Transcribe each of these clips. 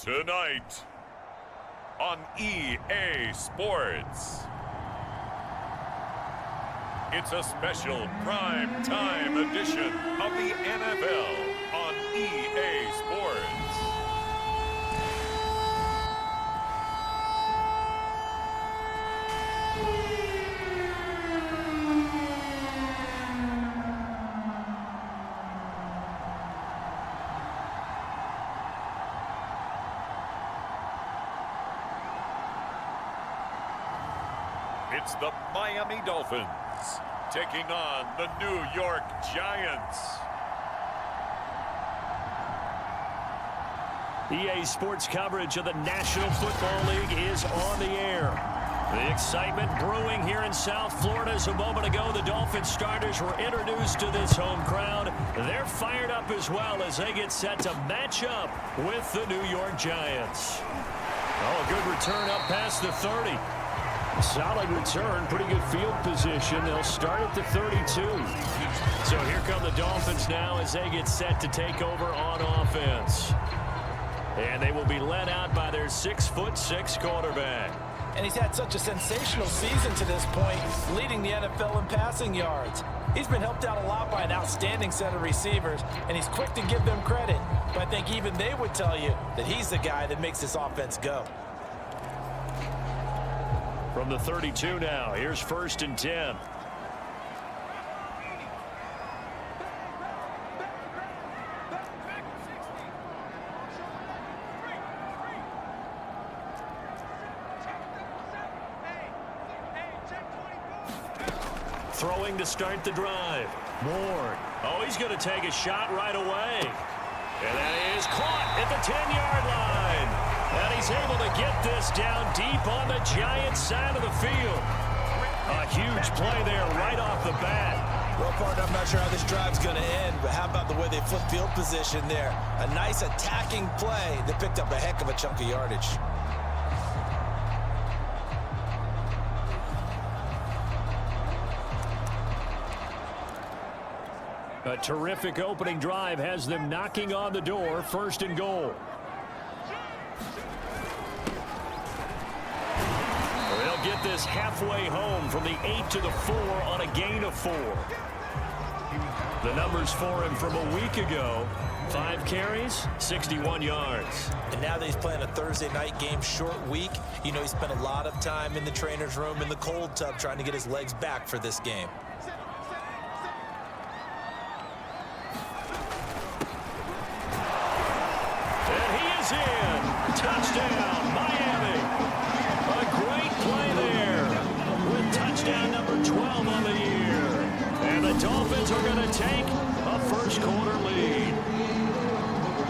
Tonight on EA Sports, it's a special prime time edition of the NFL on EA Sports. It's the Miami Dolphins taking on the New York Giants. EA Sports coverage of the National Football League is on the air. The excitement brewing here in South Florida. As a moment ago, the Dolphins starters were introduced to this home crowd. They're fired up as well as they get set to match up with the New York Giants. Oh, a good return up past the 30. Solid return, pretty good field position. They'll start at the 32. So here come the Dolphins now as they get set to take over on offense. And they will be led out by their 6'6" quarterback. And he's had such a sensational season to this point, leading the NFL in passing yards. He's been helped out a lot by an outstanding set of receivers, and he's quick to give them credit. But I think even they would tell you that he's the guy that makes this offense go. From the 32 now, here's 1st and 10. Throwing to start the drive. Ward. Oh, he's going to take a shot right away. And that is caught at the 10-yard line. And he's able to get this down deep on the Giants side of the field. A huge play there right off the bat. Well, partner, I'm not sure how this drive's going to end, but how about the way they flip field position there? A nice attacking play that picked up a heck of a chunk of yardage. A terrific opening drive has them knocking on the door. 1st and goal. They'll get this halfway home from the 8 to the 4 on a gain of 4. The numbers for him from a week ago: 5 carries, 61 yards. And now that he's playing a Thursday night game, short week, you know he spent a lot of time in the trainer's room in the cold tub trying to get his legs back for this game. Touchdown, Miami. A great play there with touchdown number 12 on the year. And the Dolphins are going to take a first-quarter lead.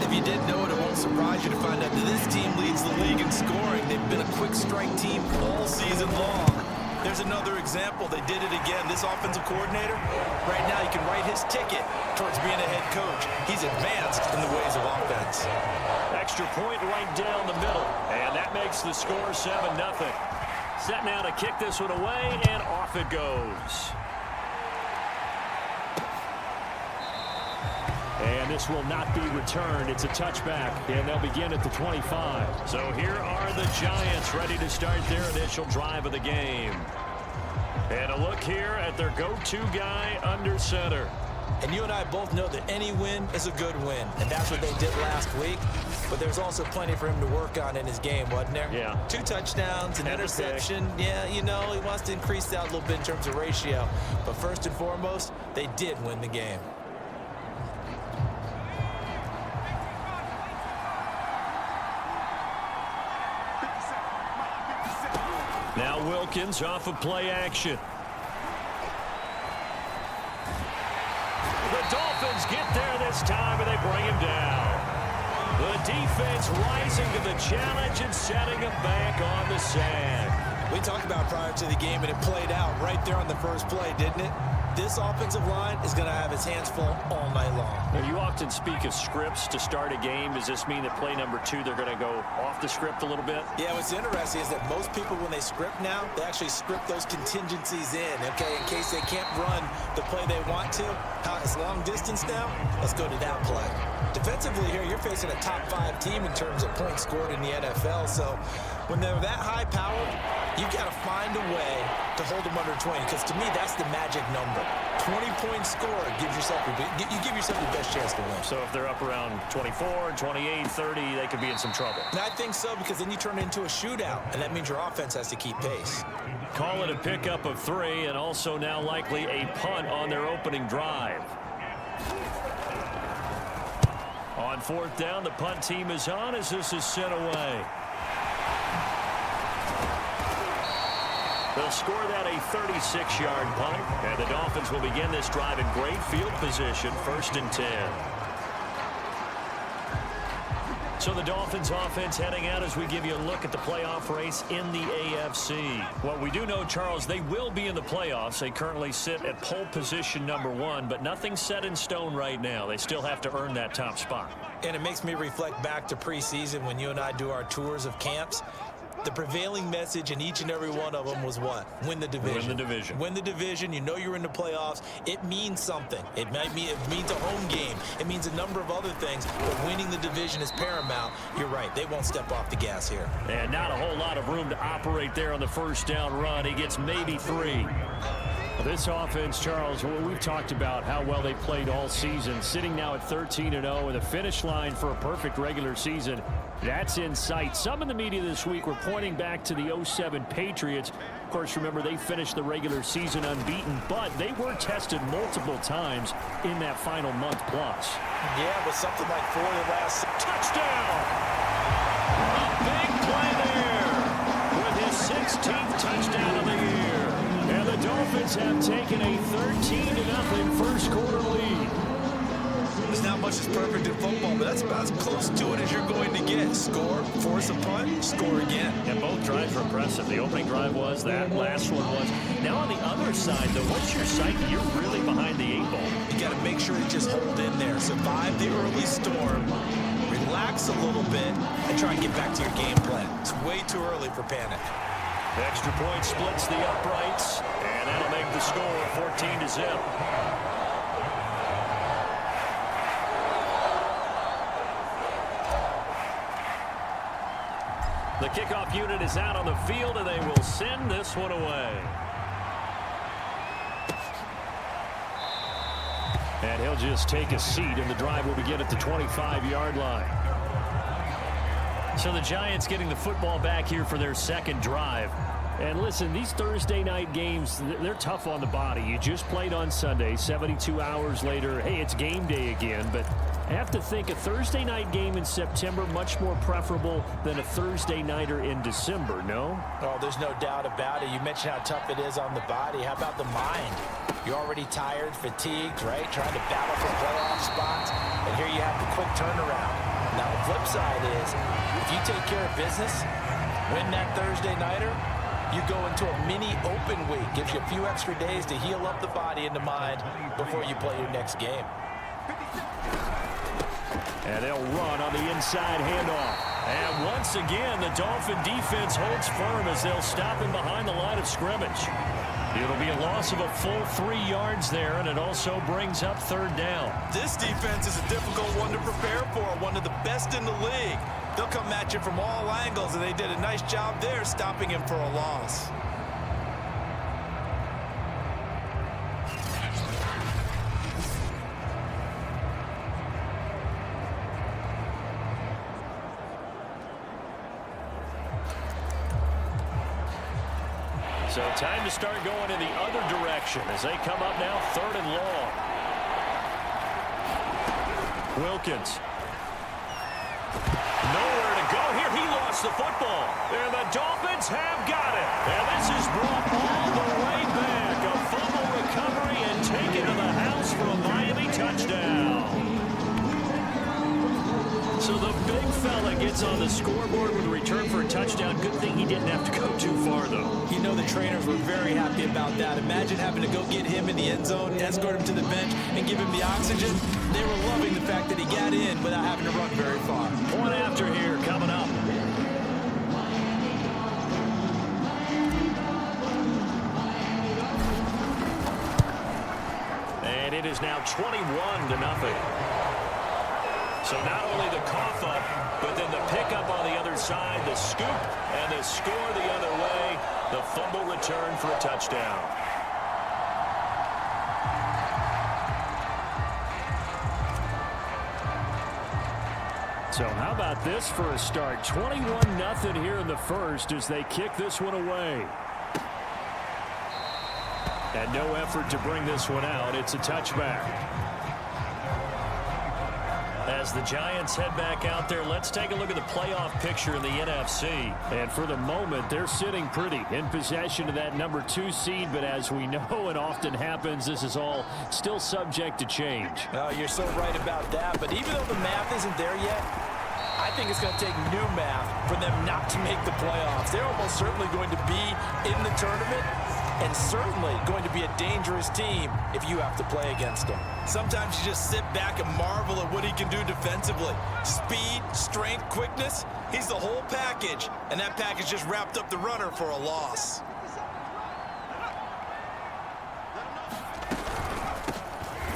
If you didn't know it, it won't surprise you to find out that this team leads the league in scoring. They've been a quick strike team all season long. There's another example. They did it again. This offensive coordinator, right now, you can write his ticket towards being a head coach. He's advanced in the ways of offense. Extra point right down the middle, and that makes the score 7-0. Set now to kick this one away, and off it goes. And this will not be returned. It's a touchback, and they'll begin at the 25. So here are the Giants ready to start their initial drive of the game. And a look here at their go-to guy under center. And you and I both know that any win is a good win, and that's what they did last week. But there's also plenty for him to work on in his game, wasn't there? Yeah. 2 touchdowns, an interception. Yeah, you know, he wants to increase that a little bit in terms of ratio. But first and foremost, they did win the game. Now Wilkins off of play action. The Dolphins get there this time, and they bring him down. The defense rising to the challenge and setting him back on the sand. We talked about prior to the game, and it played out right there on the first play, didn't it? This offensive line is going to have its hands full all night long. And you often speak of scripts to start a game. Does this mean that play number 2, they're going to go off the script a little bit? Yeah, what's interesting is that most people, when they script now, they actually script those contingencies in, okay, in case they can't run the play they want to. It's long distance now. Let's go to that play. Defensively here, you're facing a top 5 team in terms of points scored in the NFL. So when they're that high-powered, you've got to find a way to hold them under 20, because to me, that's the magic number. 20-point score gives yourself you give yourself the best chance to win. So if they're up around 24, 28, 30, they could be in some trouble. And I think so, because then you turn it into a shootout, and that means your offense has to keep pace. Call it a pickup of 3, and also now likely a punt on their opening drive. On 4th down, the punt team is on as this is sent away. They'll score that a 36-yard punt, and the Dolphins will begin this drive in great field position, 1st and 10. So the Dolphins offense heading out as we give you a look at the playoff race in the AFC. What we do know, Charles, they will be in the playoffs. They currently sit at pole position number 1, but nothing's set in stone right now. They still have to earn that top spot. And it makes me reflect back to preseason when you and I do our tours of camps. The prevailing message in each and every one of them was what? Win the division. Win the division. Win the division. You know you're in the playoffs. It means something. It means a home game. It means a number of other things, but winning the division is paramount. You're right. They won't step off the gas here. And not a whole lot of room to operate there on the 1st down run. He gets maybe 3. This offense, Charles, we've talked about how well they played all season, sitting now at 13-0 with a finish line for a perfect regular season. That's in sight. Some in the media this week were pointing back to the 07 Patriots. Of course, remember, they finished the regular season unbeaten, but they were tested multiple times in that final month plus. Yeah, but something like 4 of the last. Touchdown! A big play there with his 16th touchdown of the year. And the Dolphins have taken a 13-0 first quarter lead. There's not much that's perfect in football, but that's about as close to it as you're going to get. Score, force a punt, score again. And both drives were impressive. The opening drive was, that last one was. Now on the other side, though, once you're psyched, you're really behind the 8 ball. You got to make sure to just hold in there. Survive the early storm. Relax a little bit and try and get back to your game plan. It's way too early for panic. The extra point splits the uprights, and that'll make the score 14-0. The kickoff unit is out on the field, and they will send this one away. And he'll just take a seat, and the drive will begin at the 25-yard line. So the Giants getting the football back here for their 2nd drive. And listen, these Thursday night games, they're tough on the body. You just played on Sunday, 72 hours later. Hey, it's game day again, but I have to think a Thursday night game in September much more preferable than a Thursday nighter in December, no? Oh, there's no doubt about it. You mentioned how tough it is on the body. How about the mind? You're already tired, fatigued, right? Trying to battle for playoff spots. And here you have the quick turnaround. Now, the flip side is, if you take care of business, win that Thursday nighter, you go into a mini open week. Gives you a few extra days to heal up the body and the mind before you play your next game. And they'll run on the inside handoff. And once again, the Dolphin defense holds firm as they'll stop him behind the line of scrimmage. It'll be a loss of a full 3 yards there, and it also brings up 3rd down. This defense is a difficult one to prepare for, one of the best in the league. They'll come at you from all angles, and they did a nice job there stopping him for a loss. So time to start going in the other direction as they come up now 3rd and long. Wilkins. Nowhere to go here. He lost the football. And the Dolphins have got it. And this is brought all the way back. A fumble recovery and taken to the house for a Miami touchdown. So the big fella gets on the scoreboard with a return for a touchdown. Good thing he didn't have to go too far, though. You know the trainers were very happy about that. Imagine having to go get him in the end zone, escort him to the bench, and give him the oxygen. They were loving the fact got in without having to run very far. Point after here coming up. And it is now 21-0. So not only the cough up, but then the pickup on the other side, the scoop, and the score the other way. The fumble return for a touchdown. So how about this for a start? 21-0 here in the first as they kick this one away. And no effort to bring this one out. It's a touchback. As the Giants head back out there, let's take a look at the playoff picture in the NFC. And for the moment, they're sitting pretty in possession of that number 2 seed. But as we know and often happens, this is all still subject to change. Oh, you're so right about that. But even though the math isn't there yet, I think it's going to take new math for them not to make the playoffs. They're almost certainly going to be in the tournament and certainly going to be a dangerous team if you have to play against them. Sometimes you just sit back and marvel at what he can do defensively. Speed, strength, quickness, he's the whole package. And that package just wrapped up the runner for a loss.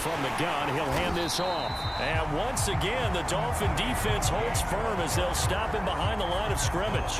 From the gun, he'll hand this off. And once again, the Dolphin defense holds firm as they'll stop him behind the line of scrimmage.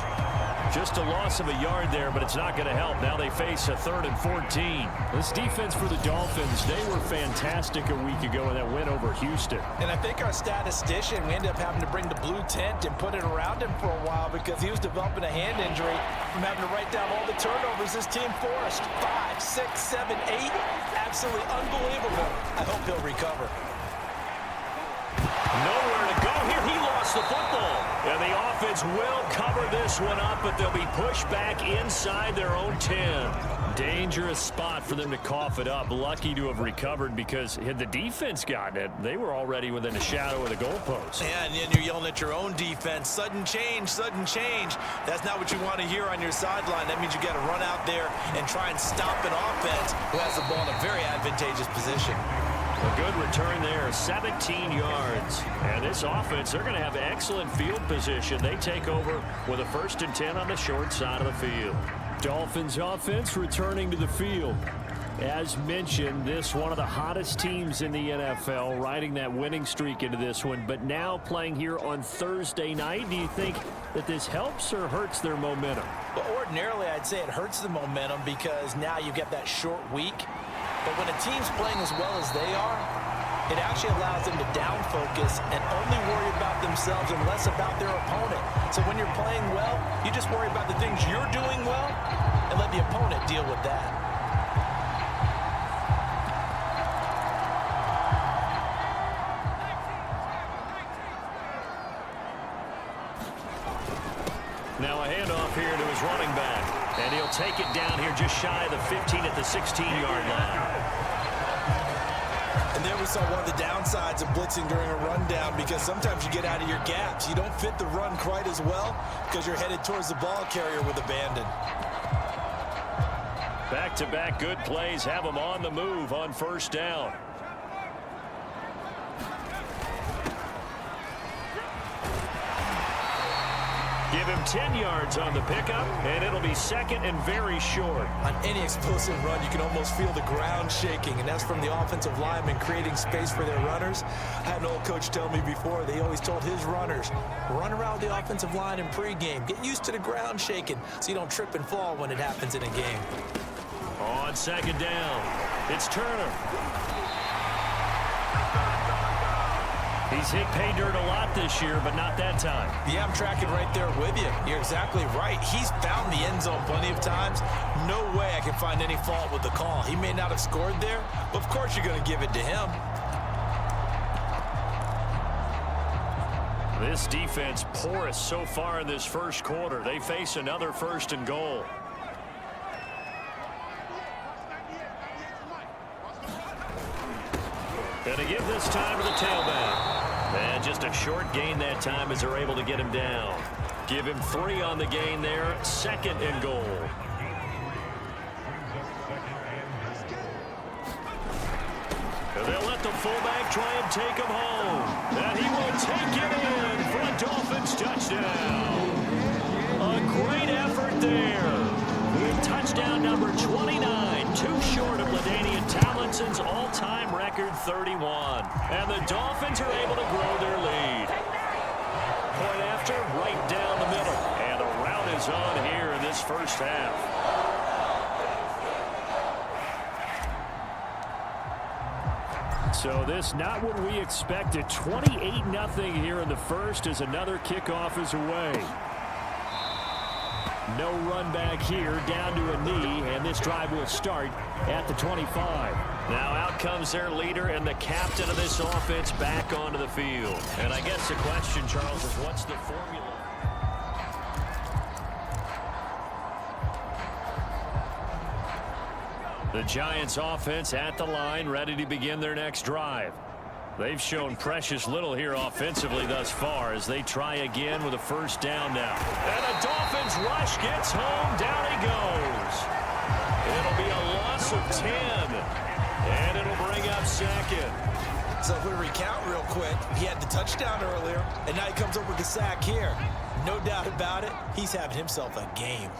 Just a loss of a yard there, but it's not going to help. Now they face a 3rd and 14. This defense for the Dolphins, they were fantastic a week ago in that win over Houston. And I think our statistician, we ended up having to bring the blue tent and put it around him for a while because he was developing a hand injury from having to write down all the turnovers this team forced. 5, 6, 7, 8. Absolutely unbelievable. I hope he'll recover. Nowhere to go here. He lost the football. And the offense will cover this one up, but they'll be pushed back inside their own 10. Dangerous spot for them to cough it up. Lucky to have recovered because had the defense gotten it, they were already within a shadow of the goalpost. Yeah, and then you're yelling at your own defense. Sudden change, sudden change. That's not what you want to hear on your sideline. That means you got to run out there and try and stop an offense who has the ball in a very advantageous position. A good return there, 17 yards. And this offense, they're going to have excellent field position. They take over with a 1st and 10 on the short side of the field. Dolphins offense returning to the field. As mentioned, this one of the hottest teams in the NFL, riding that winning streak into this one, but now playing here on Thursday night. Do you think that this helps or hurts their momentum? Well, ordinarily, I'd say it hurts the momentum because now you get that short week. But when a team's playing as well as they are, it actually allows them to down focus and only worry about themselves and less about their opponent. So when you're playing well, you just worry about the things you're doing well and let the opponent deal with that. Now a handoff here to his running back. And he'll take it down here just shy of the 15 at the 16-yard line. And there we saw one of the downsides of blitzing during a rundown because sometimes you get out of your gaps. You don't fit the run quite as well because you're headed towards the ball carrier with abandon. Back-to-back good plays have them on the move on 1st down. Give him 10 yards on the pickup, and it'll be 2nd and very short. On any explosive run, you can almost feel the ground shaking, and that's from the offensive linemen creating space for their runners. I had an old coach tell me before, they always told his runners, run around the offensive line in pregame. Get used to the ground shaking so you don't trip and fall when it happens in a game. On 2nd down, it's Turner. He's hit pay dirt a lot this year, but not that time. Yeah, I'm tracking right there with you. You're exactly right. He's found the end zone plenty of times. No way I can find any fault with the call. He may not have scored there, but of course you're going to give it to him. This defense porous so far in this first quarter. They face another 1st and goal. Going to give this time to the tailback. And just a short gain that time as they're able to get him down. Give him 3 on the gain there. 2nd and goal. And they'll let the fullback try and take him home. And he number 29, too short of LaDainian Tomlinson's all-time record 31. And the Dolphins are able to grow their lead. Point after, right down the middle. And a rout is on here in this first half. So this not what we expected. 28-0 here in the first as another kickoff is away. No run back here, down to a knee, and this drive will start at the 25. Now out comes their leader and the captain of this offense back onto the field. And I guess the question, Charles, is what's the formula? The Giants offense at the line, ready to begin their next drive. They've shown precious little here offensively thus far as they try again with a first down now. And the Dolphins rush gets home. Down he goes. It'll be a loss of 10. And it'll bring up second. So if we recount real quick, he had the touchdown earlier, and now he comes up with the sack here. No doubt about it, he's having himself a game.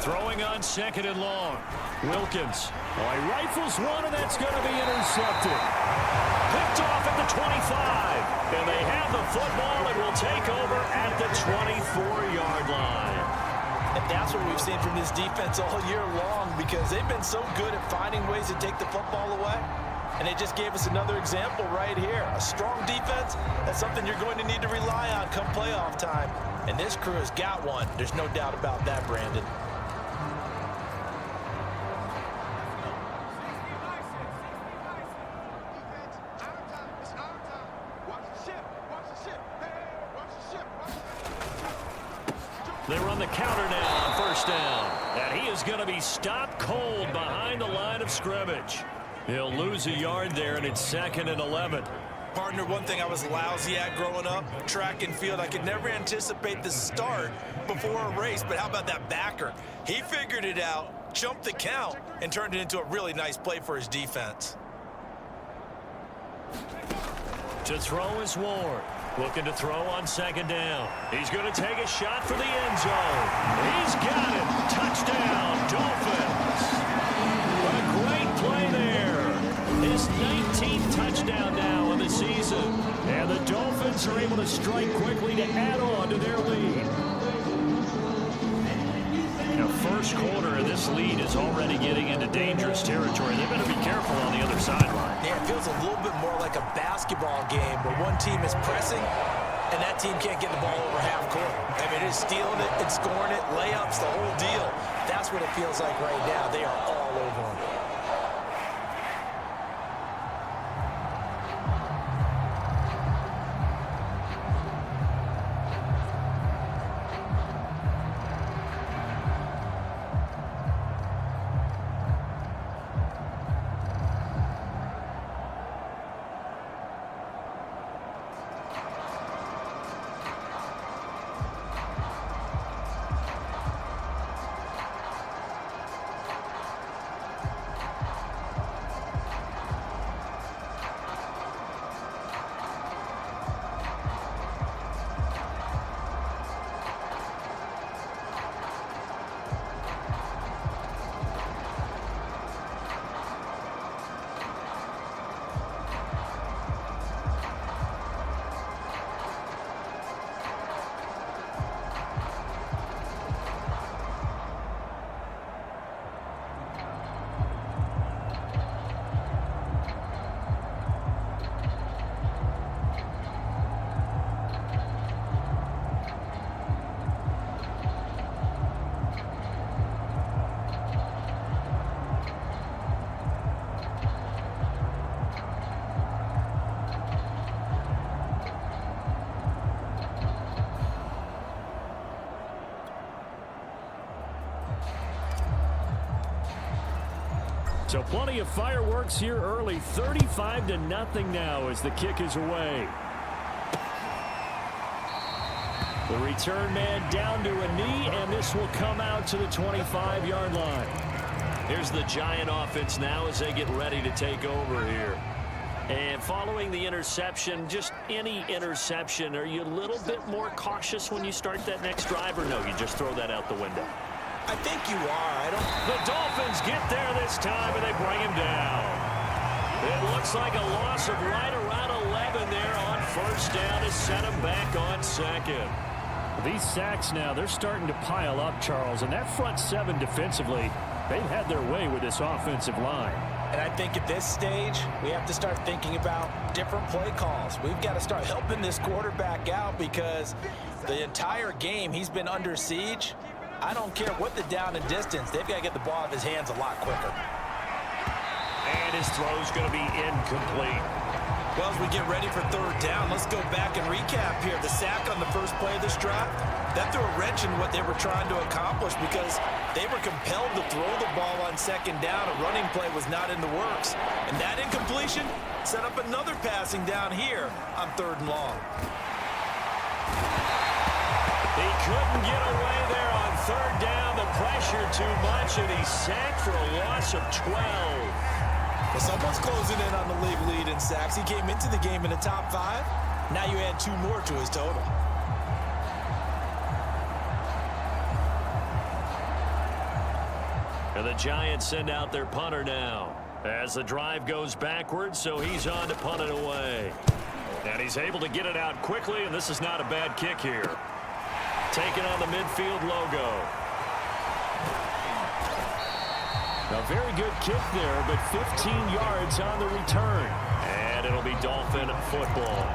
Throwing on second and long. Wilkins. Oh, he rifles one, and that's going to be intercepted. Picked off at the 25. And they have the football and will take over at the 24-yard line. And that's what we've seen from this defense all year long because they've been so good at finding ways to take the football away. And they just gave us another example right here. A strong defense, that's something you're going to need to rely on come playoff time. And this crew has got one. There's no doubt about that, Brandon. They run the counter now on first down. And he is going to be stopped cold behind the line of scrimmage. He'll lose a yard there, and it's 2nd and 11. Partner, one thing I was lousy at growing up, track and field, I could never anticipate the start before a race, but how about that backer? He figured it out, jumped the count, and turned it into a really nice play for his defense. To throw is Ward. Looking to throw on second down. He's going to take a shot for the end zone. He's got it. Touchdown, Dolphins. A great play there. His 19th touchdown now in the season. And the Dolphins are able to strike quickly to add on to their lead. Now, first quarter of this lead is already getting into dangerous territory. They better be careful on the other sideline. Yeah, it feels a little bit more like a basketball game where one team is pressing and that team can't get the ball over half court. I mean, it's stealing it, it's scoring it, layups, the whole deal. That's what it feels like right now. They are all over them. So plenty of fireworks here early. 35-0 now as the kick is away. The return man down to a knee, and this will come out to the 25-yard line. Here's the Giant offense now as they get ready to take over here. And following the interception, just any interception, are you a little bit more cautious when you start that next drive, or no, you just throw that out the window? I think you are. The Dolphins get there this time, and they bring him down. It looks like a loss of right around 11 there on first down to set him back on second. These sacks now, they're starting to pile up, Charles, and that front seven defensively, they've had their way with this offensive line. And I think at this stage, we have to start thinking about different play calls. We've got to start helping this quarterback out because the entire game he's been under siege. I don't care what the down and distance. They've got to get the ball out of his hands a lot quicker. And his throw's going to be incomplete. Well, as we get ready for third down, let's go back and recap here. The sack on the first play of this drive, that threw a wrench in what they were trying to accomplish because they were compelled to throw the ball on second down. A running play was not in the works. And that incompletion set up another passing down here on third and long. He couldn't get away there on third down. The pressure too much, and he's sacked for a loss of 12. Well, someone's closing in on the league lead in sacks. He came into the game in the top 5. Now you add 2 more to his total. And the Giants send out their punter now as the drive goes backwards, so he's on to punt it away. And he's able to get it out quickly, and this is not a bad kick here. Taking on the midfield logo. A very good kick there, but 15 yards on the return. And it'll be Dolphin football.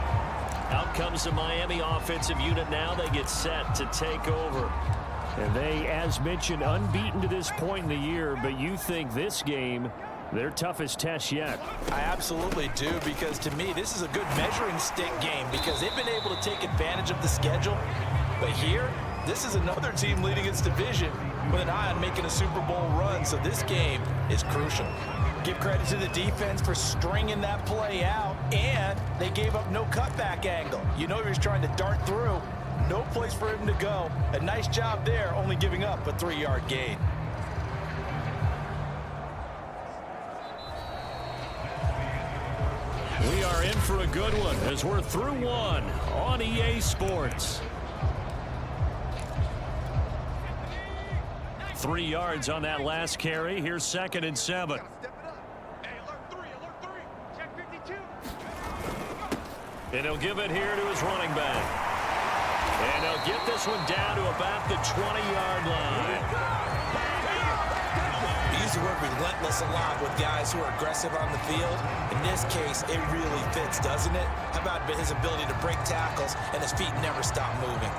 Out comes the Miami offensive unit now. They get set to take over. And they, as mentioned, unbeaten to this point in the year, but you think this game, their toughest test yet. I absolutely do, because to me, this is a good measuring stick game because they've been able to take advantage of the schedule. But here, this is another team leading its division with an eye on making a Super Bowl run, so this game is crucial. Give credit to the defense for stringing that play out, and they gave up no cutback angle. You know he was trying to dart through. No place for him to go. A nice job there, only giving up a 3-yard gain. We are in for a good one as we're through one on EA Sports. 3 yards on that last carry. Here's 2nd and 7. And he'll give it here to his running back. And they'll get this one down to about the 20-yard line. We use the word relentless a lot with guys who are aggressive on the field. In this case, it really fits, doesn't it? How about his ability to break tackles and his feet never stop moving?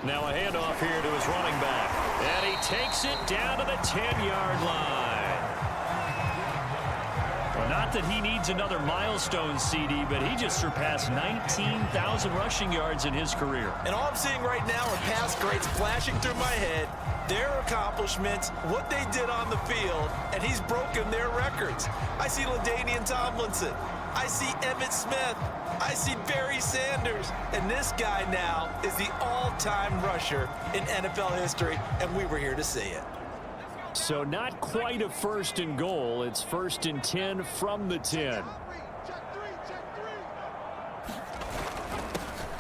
Now a handoff here to his running back. And he takes it down to the 10-yard line. Well, not that he needs another milestone, CD, but he just surpassed 19,000 rushing yards in his career. And all I'm seeing right now are pass grades flashing through my head, their accomplishments, what they did on the field, and he's broken their records. I see LaDainian Tomlinson. I see Emmitt Smith. I see Barry Sanders. And this guy now is the all-time rusher in NFL history, and we were here to see it. So not quite a 1st and goal. It's 1st and 10 from the 10.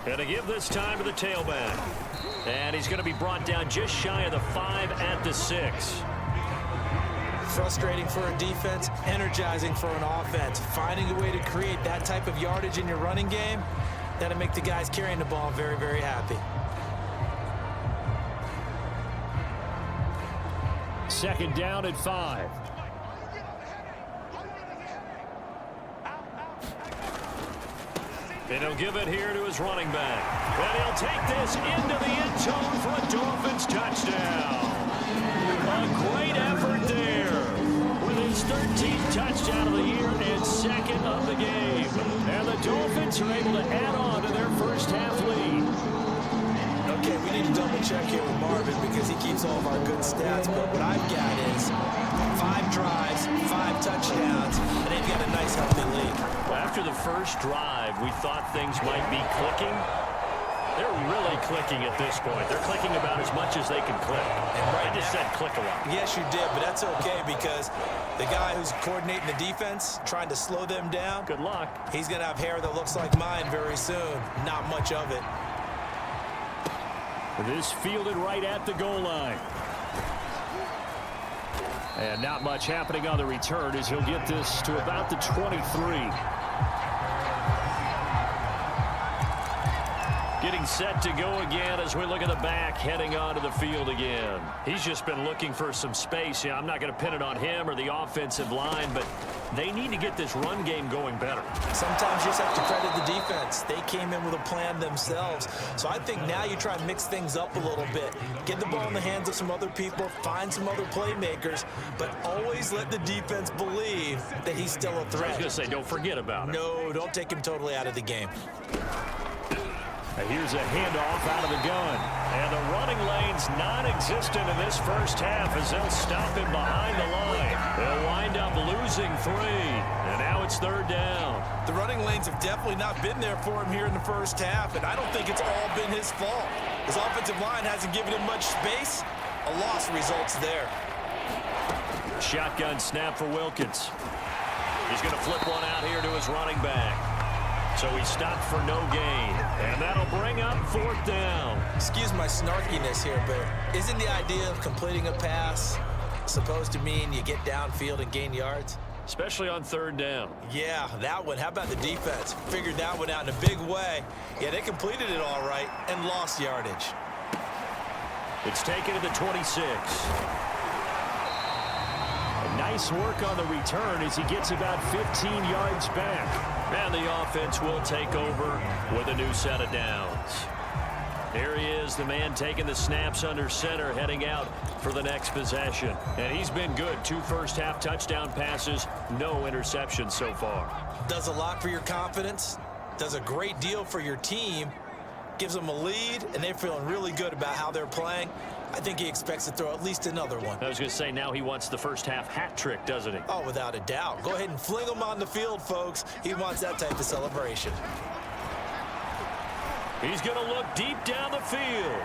And to give this time to the tailback. And he's going to be brought down just shy of the 5 at the 6. Frustrating for a defense, energizing for an offense. Finding a way to create that type of yardage in your running game, that'll make the guys carrying the ball very, very happy. 2nd down at 5. And he'll give it here to his running back. And he'll take this into the end zone for a Dolphins touchdown. A great effort there with his 13th touchdown of the year and 2nd of the game. And the Dolphins are able to add on to their first half lead. Okay, we need to double check here with Marvin because he keeps all of our good stats. But what I've got is 5 drives, 5 touchdowns, and they've got a nice healthy lead. After the first drive, we thought things might be clicking. They're really clicking at this point. They're clicking about as much as they can click. And I just said click a lot. Yes, you did, but that's okay because the guy who's coordinating the defense, trying to slow them down, Good luck. he's going to have hair that looks like mine very soon. Not much of it. This fielded right at the goal line. And not much happening on the return as he'll get this to about the 23. Getting set to go again as we look at the back heading onto the field again. He's just been looking for some space. Yeah, I'm not going to pin it on him or the offensive line, but they need to get this run game going better. Sometimes you just have to credit the defense. They came in with a plan themselves. So I think now you try and mix things up a little bit. Get the ball in the hands of some other people, find some other playmakers, but always let the defense believe that he's still a threat. I was going to say, don't forget about it. No, don't take him totally out of the game. And here's a handoff out of the gun. And the running lane's non-existent in this first half as they'll stop him behind the line. They'll wind up losing 3. And now it's 3rd down. The running lanes have definitely not been there for him here in the first half, and I don't think it's all been his fault. His offensive line hasn't given him much space. A loss results there. Shotgun snap for Wilkins. He's going to flip one out here to his running back. So he stopped for no gain. And that'll bring up 4th down. Excuse my snarkiness here, but isn't the idea of completing a pass supposed to mean you get downfield and gain yards? Especially on 3rd down. Yeah, that one. How about the defense? Figured that one out in a big way. Yeah, they completed it all right and lost yardage. It's taken to the 26. Nice work on the return as he gets about 15 yards back. And the offense will take over with a new set of downs. Here he is, the man taking the snaps under center, heading out for the next possession. And he's been good. 2 first-half touchdown passes, no interceptions so far. Does a lot for your confidence. Does a great deal for your team. Gives them a lead, and they're feeling really good about how they're playing. I think he expects to throw at least another one. I was going to say, now he wants the first-half hat trick, doesn't he? Oh, without a doubt. Go ahead and fling him on the field, folks. He wants that type of celebration. He's going to look deep down the field.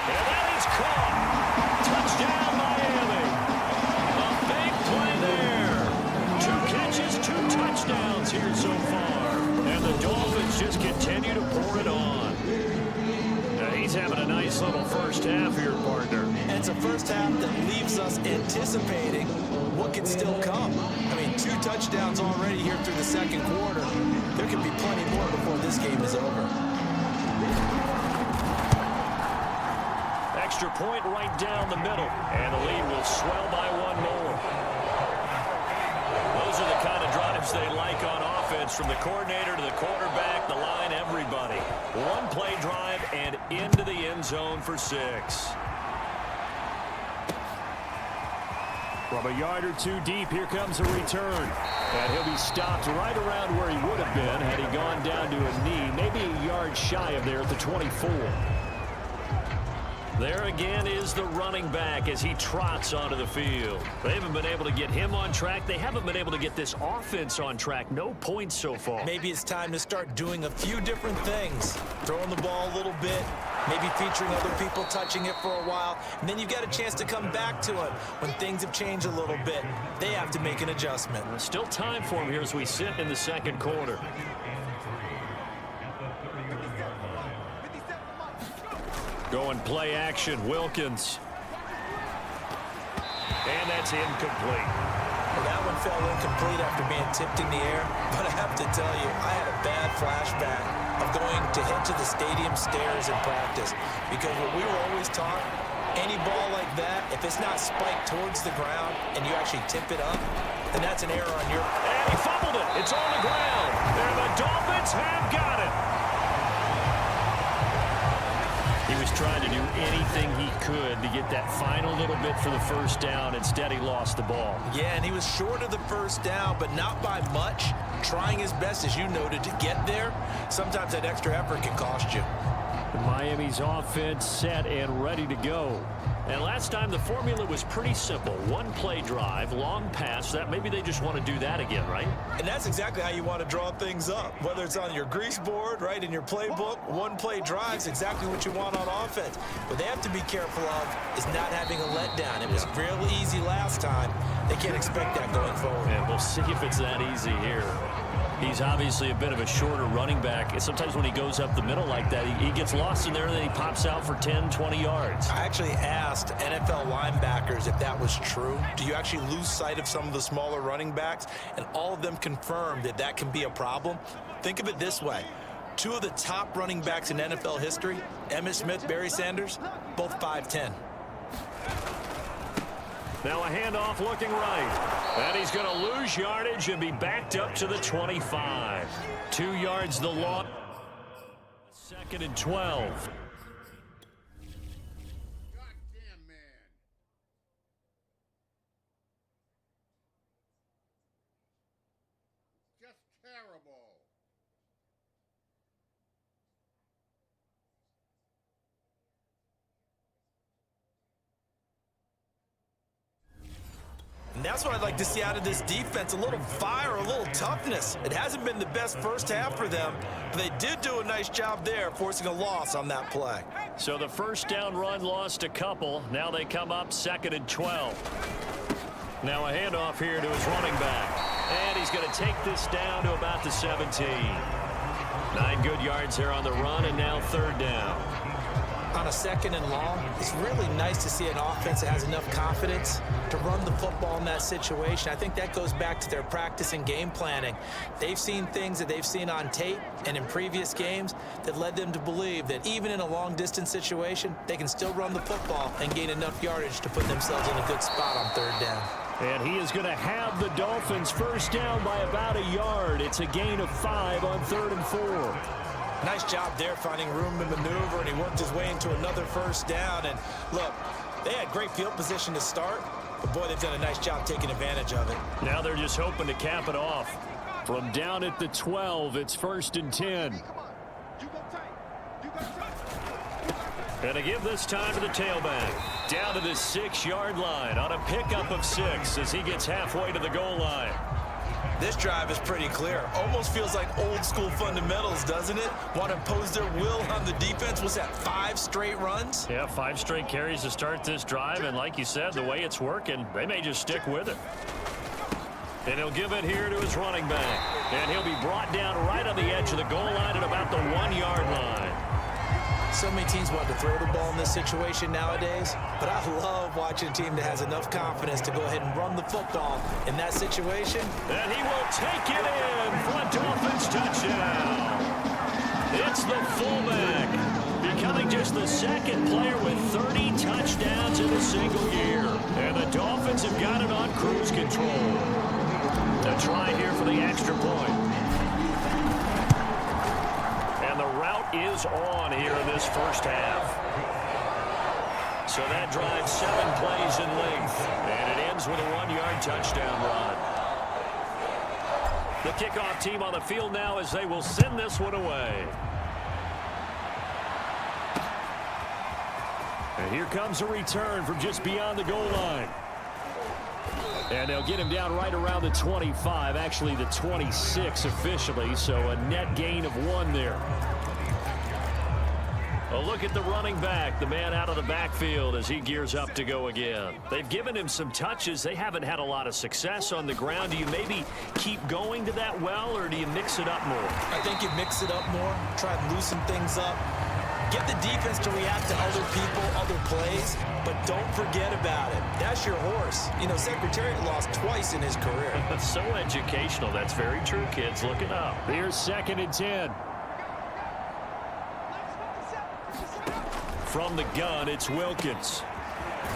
And that is caught. Touchdown, Miami. A big play there. 2 catches, 2 touchdowns here so far. And the Dolphins just continue to pour it on. He's having a nice little first half here, partner. And it's a first half that leaves us anticipating what can still come. I mean, 2 touchdowns already here through the second quarter. There could be plenty more before this game is over. Extra point right down the middle. And the lead will swell by 1 more. Those are the kind of drives they like on offense, from the coordinator to the quarterback, the line, everybody. 1 play drive and into the end zone for 6. From a yard or 2 deep, here comes a return. And he'll be stopped right around where he would have been had he gone down to a knee, maybe a yard shy of there at the 24. There again is the running back as he trots onto the field. They haven't been able to get him on track. They haven't been able to get this offense on track. No points so far. Maybe it's time to start doing a few different things. Throwing the ball a little bit, maybe featuring other people touching it for a while, and then you've got a chance to come back to it when things have changed a little bit. They have to make an adjustment. Still time for him here as we sit in the second quarter. Going play action, Wilkins. And that's incomplete. Well, that one fell incomplete after being tipped in the air, but I have to tell you, I had a bad flashback of going to head to the stadium stairs in practice, because what we were always taught, any ball like that, if it's not spiked towards the ground and you actually tip it up, then that's an error on your... And he fumbled it. It's on the ground. And the Dolphins have got it. He was trying to do anything he could to get that final little bit for the first down. Instead, he lost the ball. Yeah, and he was short of the first down, but not by much. Trying his best, as you noted, to get there. Sometimes that extra effort can cost you. Miami's offense set and ready to go. And last time the formula was pretty simple. One play drive, long pass. That maybe they just want to do that again, right? And that's exactly how you want to draw things up. Whether it's on your grease board, right, in your playbook, one play drive is exactly what you want on offense. What they have to be careful of is not having a letdown. It was real easy last time. They can't expect that going forward. And we'll see if it's that easy here. He's obviously a bit of a shorter running back. And sometimes when he goes up the middle like that, he gets lost in there and then he pops out for 10, 20 yards. I actually asked NFL linebackers if that was true. Do you actually lose sight of some of the smaller running backs? And all of them confirmed that that can be a problem. Think of it this way. Two of the top running backs in NFL history, Emmitt Smith, Barry Sanders, both 5'10". Now a handoff looking right. And he's going to lose yardage and be backed up to the 25. 2 yards the loss. 2nd and 12. Goddamn, man. Just terrible. And that's what I'd like to see out of this defense, a little fire, a little toughness. It hasn't been the best first half for them, but they did do a nice job there, forcing a loss on that play. So the first down run lost a couple. Now they come up 2nd and 12. Now a handoff here to his running back. And he's going to take this down to about the 17. 9 good yards here on the run, and now 3rd down. On a 2nd and long, it's really nice to see an offense that has enough confidence to run the football in that situation. I think that goes back to their practice and game planning. They've seen things that they've seen on tape and in previous games that led them to believe that even in a long-distance situation, they can still run the football and gain enough yardage to put themselves in a good spot on 3rd down. And he is going to have the Dolphins first down by about a yard. It's a gain of 5 on 3rd and 4. Nice job there finding room to maneuver, and he worked his way into another first down. And look, they had great field position to start, but boy, they've done a nice job taking advantage of it. Now they're just hoping to cap it off. From down at the 12, it's 1st and 10. And to give this time to the tailback. Down to the 6-yard line on a pickup of 6 as he gets halfway to the goal line. This drive is pretty clear. Almost feels like old school fundamentals, doesn't it? Want to impose their will on the defense. Was that 5 straight runs? Yeah, 5 straight carries to start this drive. And like you said, the way it's working, they may just stick with it. And he'll give it here to his running back. And he'll be brought down right on the edge of the goal line at about the 1-yard line. So many teams want to throw the ball in this situation nowadays, but I love watching a team that has enough confidence to go ahead and run the football in that situation. And he will take it in for a Dolphins touchdown. It's the fullback, becoming just the 2nd player with 30 touchdowns in a single year. And the Dolphins have got it on cruise control. A try here for the extra point. And the route is on here in this first half. So that drives 7 plays in length. And it ends with a 1-yard touchdown run. The kickoff team on the field now as they will send this one away. And here comes a return from just beyond the goal line. And they'll get him down right around the 25, actually the 26 officially, so a net gain of 1 there. A look at the running back, the man out of the backfield as he gears up to go again. They've given him some touches. They haven't had a lot of success on the ground. Do you maybe keep going to that well, or do you mix it up more? I think you mix it up more, try and loosen things up. Get the defense to react to other people, other plays, but don't forget about it. That's your horse. You know, Secretariat lost twice in his career. That's so educational. That's very true, kids. Look it up. Here's 2nd and 10. From the gun, it's Wilkins.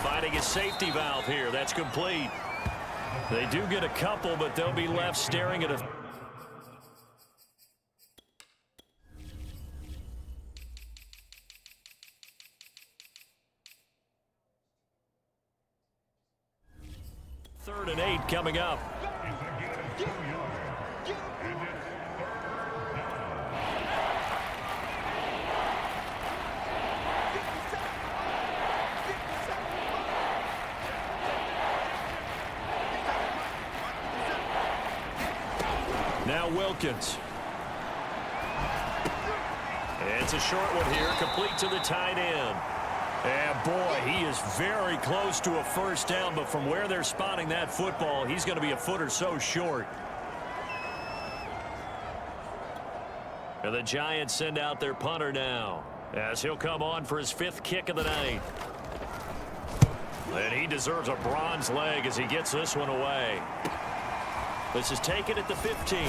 Finding a safety valve here. That's complete. They do get a couple, but they'll be left staring at a... Third and 8 coming up. Now Wilkins. It's a short one here, complete to the tight end. And boy, he is very close to a first down, but from where they're spotting that football, he's going to be a foot or so short. And the Giants send out their punter now, as he'll come on for his 5th kick of the night. And he deserves a bronze leg as he gets this one away. This is taken at the 15.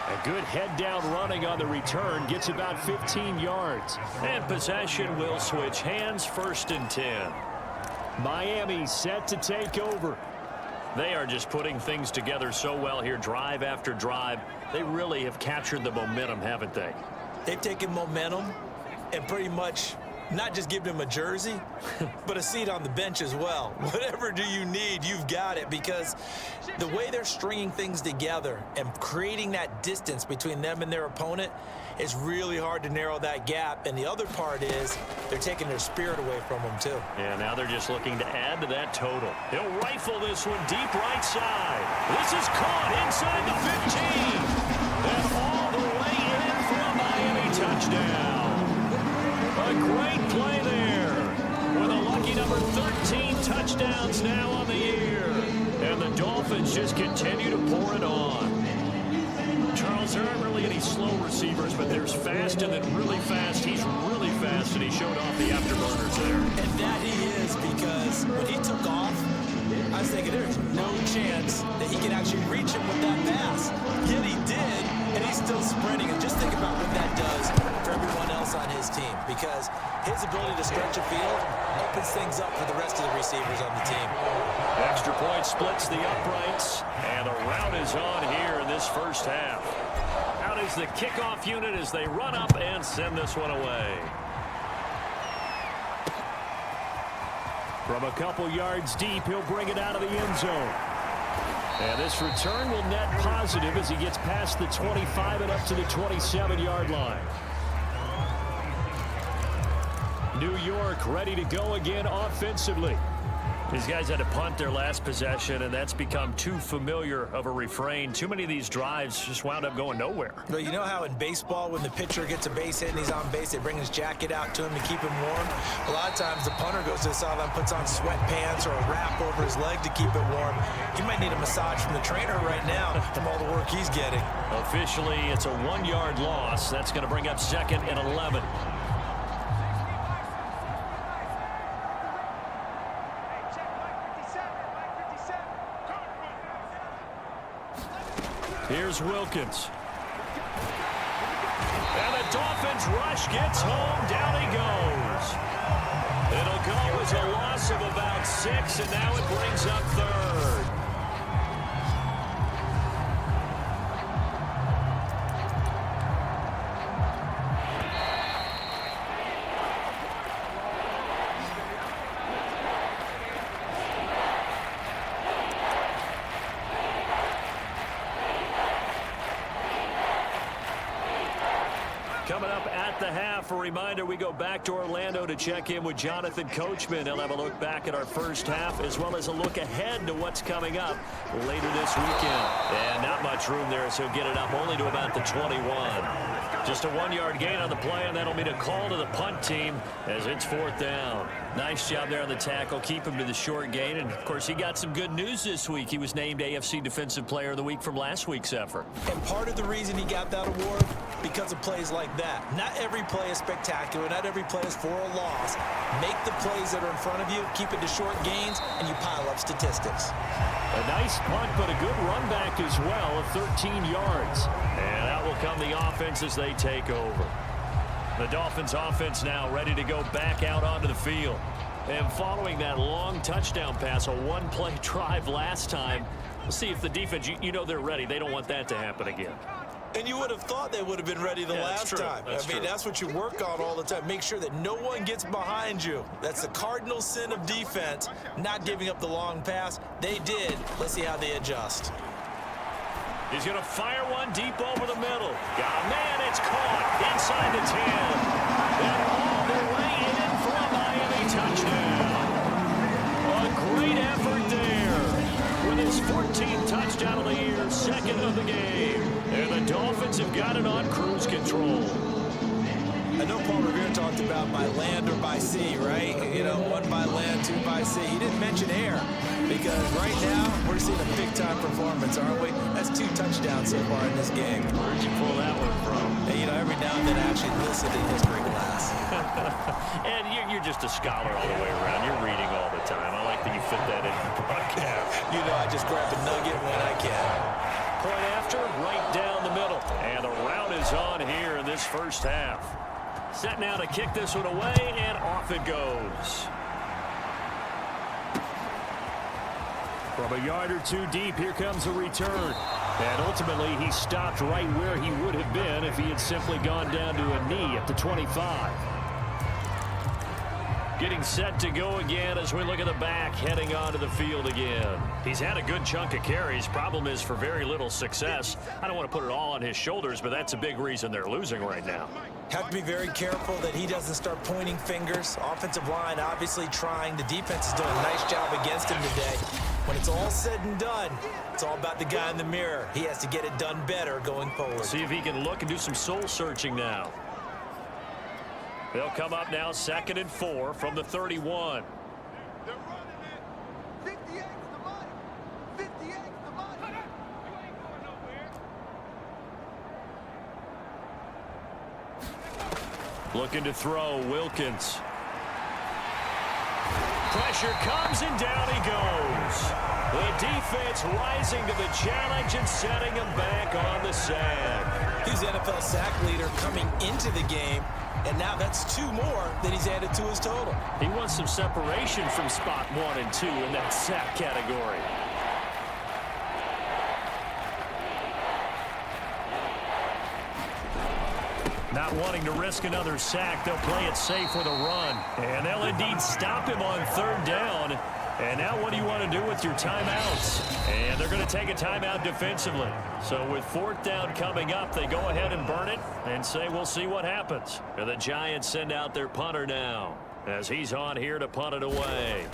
A good head-down running on the return gets about 15 yards. And possession will switch hands, 1st and 10. Miami set to take over. They are just putting things together so well here, drive after drive. They really have captured the momentum, haven't they? They've taken momentum and pretty much not just given him a jersey, but a seat on the bench as well. Whatever do you need, you've got it, because the way they're stringing things together and creating that distance between them and their opponent is really hard to narrow that gap. And the other part is they're taking their spirit away from them, too. Yeah, now they're just looking to add to that total. He'll rifle this one deep right side. This is caught inside the 15. And all the way in for a Miami touchdown. A great play there, with a lucky number 13 touchdowns now on the year. And the Dolphins just continue to pour it on. Charles, there aren't really any slow receivers, but there's fast and then really fast. He's really fast, and he showed off the afterburners there. And that he is, because when he took off, I was thinking there's no chance that he can actually reach him with that pass. Yet he did, and he's still sprinting. And just think about what that does for everyone else on his team, because his ability to stretch a field opens things up for the rest of the receivers on the team. Extra point splits the uprights, and the route is on here in this first half. Out is the kickoff unit as they run up and send this one away. From a couple yards deep, he'll bring it out of the end zone. And this return will net positive as he gets past the 25 and up to the 27-yard line. New York ready to go again offensively. These guys had to punt their last possession, and that's become too familiar of a refrain. Too many of these drives just wound up going nowhere. But you know how in baseball, when the pitcher gets a base hit and he's on base, they bring his jacket out to him to keep him warm? A lot of times the punter goes to the sideline, puts on sweatpants or a wrap over his leg to keep it warm. He might need a massage from the trainer right now from all the work he's getting. Officially, it's a 1-yard loss. That's going to bring up 2nd and 11. Here's Wilkins. And the Dolphins rush gets home. Down he goes. It'll go as a loss of about 6, and now it brings up 3rd. Coming up at the half, a reminder, we go back to Orlando to check in with Jonathan Coachman. He'll have a look back at our first half as well as a look ahead to what's coming up later this weekend. And not much room there, so he'll get it up only to about the 21. Just a 1-yard gain on the play, and that'll mean a call to the punt team as it's 4th down. Nice job there on the tackle. Keep him to the short gain. And, of course, he got some good news this week. He was named AFC Defensive Player of the Week from last week's effort. And part of the reason he got that award, because of plays like that. Not every play is spectacular. Not every play is for a loss. Make the plays that are in front of you, keep it to short gains, and you pile up statistics. A nice punt, but a good run back as well of 13 yards. And out will come the offense as they take over. The Dolphins offense now ready to go back out onto the field. And following that long touchdown pass, a one-play drive last time, we'll see if the defense, you know they're ready. They don't want that to happen again. And you would have thought they would have been ready the last time. That's what you work on all the time. Make sure that no one gets behind you. That's the cardinal sin of defense, not giving up the long pass. They did. Let's see how they adjust. He's going to fire one deep over the middle. Man, it's caught inside the 10. And all the way in for a Miami touchdown. A great effort there with his 14th touchdown of the year, 2nd second of the game. And the Dolphins have got it on cruise control. I know Paul Revere talked about by land or by sea, right? You know, one by land, two by sea. He didn't mention air because right now we're seeing a big-time performance, aren't we? That's 2 touchdowns so far in this game. Where'd you pull that one from? Hey, you know, every now and then I actually listen in history class. And you're just a scholar all the way around. You're reading all the time. I like that you fit that in the broadcast. You know, I just grab a nugget when I can. Point after, right down the middle. And the route is on here in this first half. Set now to kick this one away, and off it goes. From a yard or 2 deep, here comes a return. And ultimately, he stopped right where he would have been if he had simply gone down to a knee at the 25. Getting set to go again as we look at the back, heading onto the field again. He's had a good chunk of carries. Problem is for very little success. I don't want to put it all on his shoulders, but that's a big reason they're losing right now. Have to be very careful that he doesn't start pointing fingers. Offensive line obviously trying. The defense is doing a nice job against him today. When it's all said and done, it's all about the guy in the mirror. He has to get it done better going forward. See if he can look and do some soul searching now. They'll come up now 2nd and 4 from the 31. They're running it. 58's the money. 58's the money. You ain't going nowhere. Looking to throw, Wilkins. Pressure comes and down he goes. The defense rising to the challenge and setting him back on the sand. He's the NFL sack leader coming into the game, and now that's 2 more that he's added to his total. He wants some separation from spot 1 and 2 in that sack category. Not wanting to risk another sack, they'll play it safe with a run. And they'll indeed stop him on 3rd down. And now what do you want to do with your timeouts? And they're going to take a timeout defensively. So with 4th down coming up, they go ahead and burn it and say we'll see what happens. And the Giants send out their punter now as he's on here to punt it away.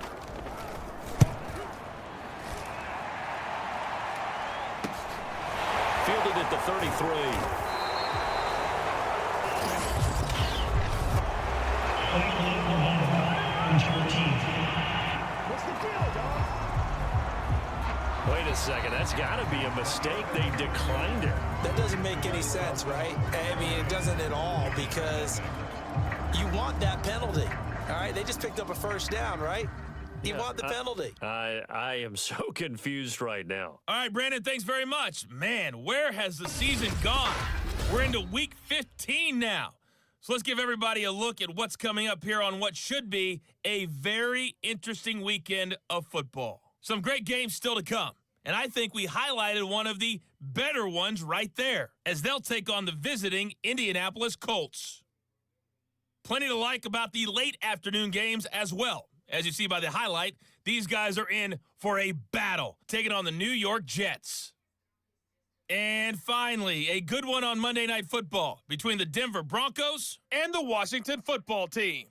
Fielded at the 33. Wait a second, that's got to be a mistake. They declined it. That doesn't make any sense, right? I mean, it doesn't at all because you want that penalty. All right, they just picked up a 1st down, right? You want the penalty. I am so confused right now. All right, Brandon, thanks very much. Man, where has the season gone? We're into week 15 now. So let's give everybody a look at what's coming up here on what should be a very interesting weekend of football. Some great games still to come. And I think we highlighted one of the better ones right there as they'll take on the visiting Indianapolis Colts. Plenty to like about the late afternoon games as well. As you see by the highlight, these guys are in for a battle, taking on the New York Jets. And finally, a good one on Monday Night Football between the Denver Broncos and the Washington Football Team.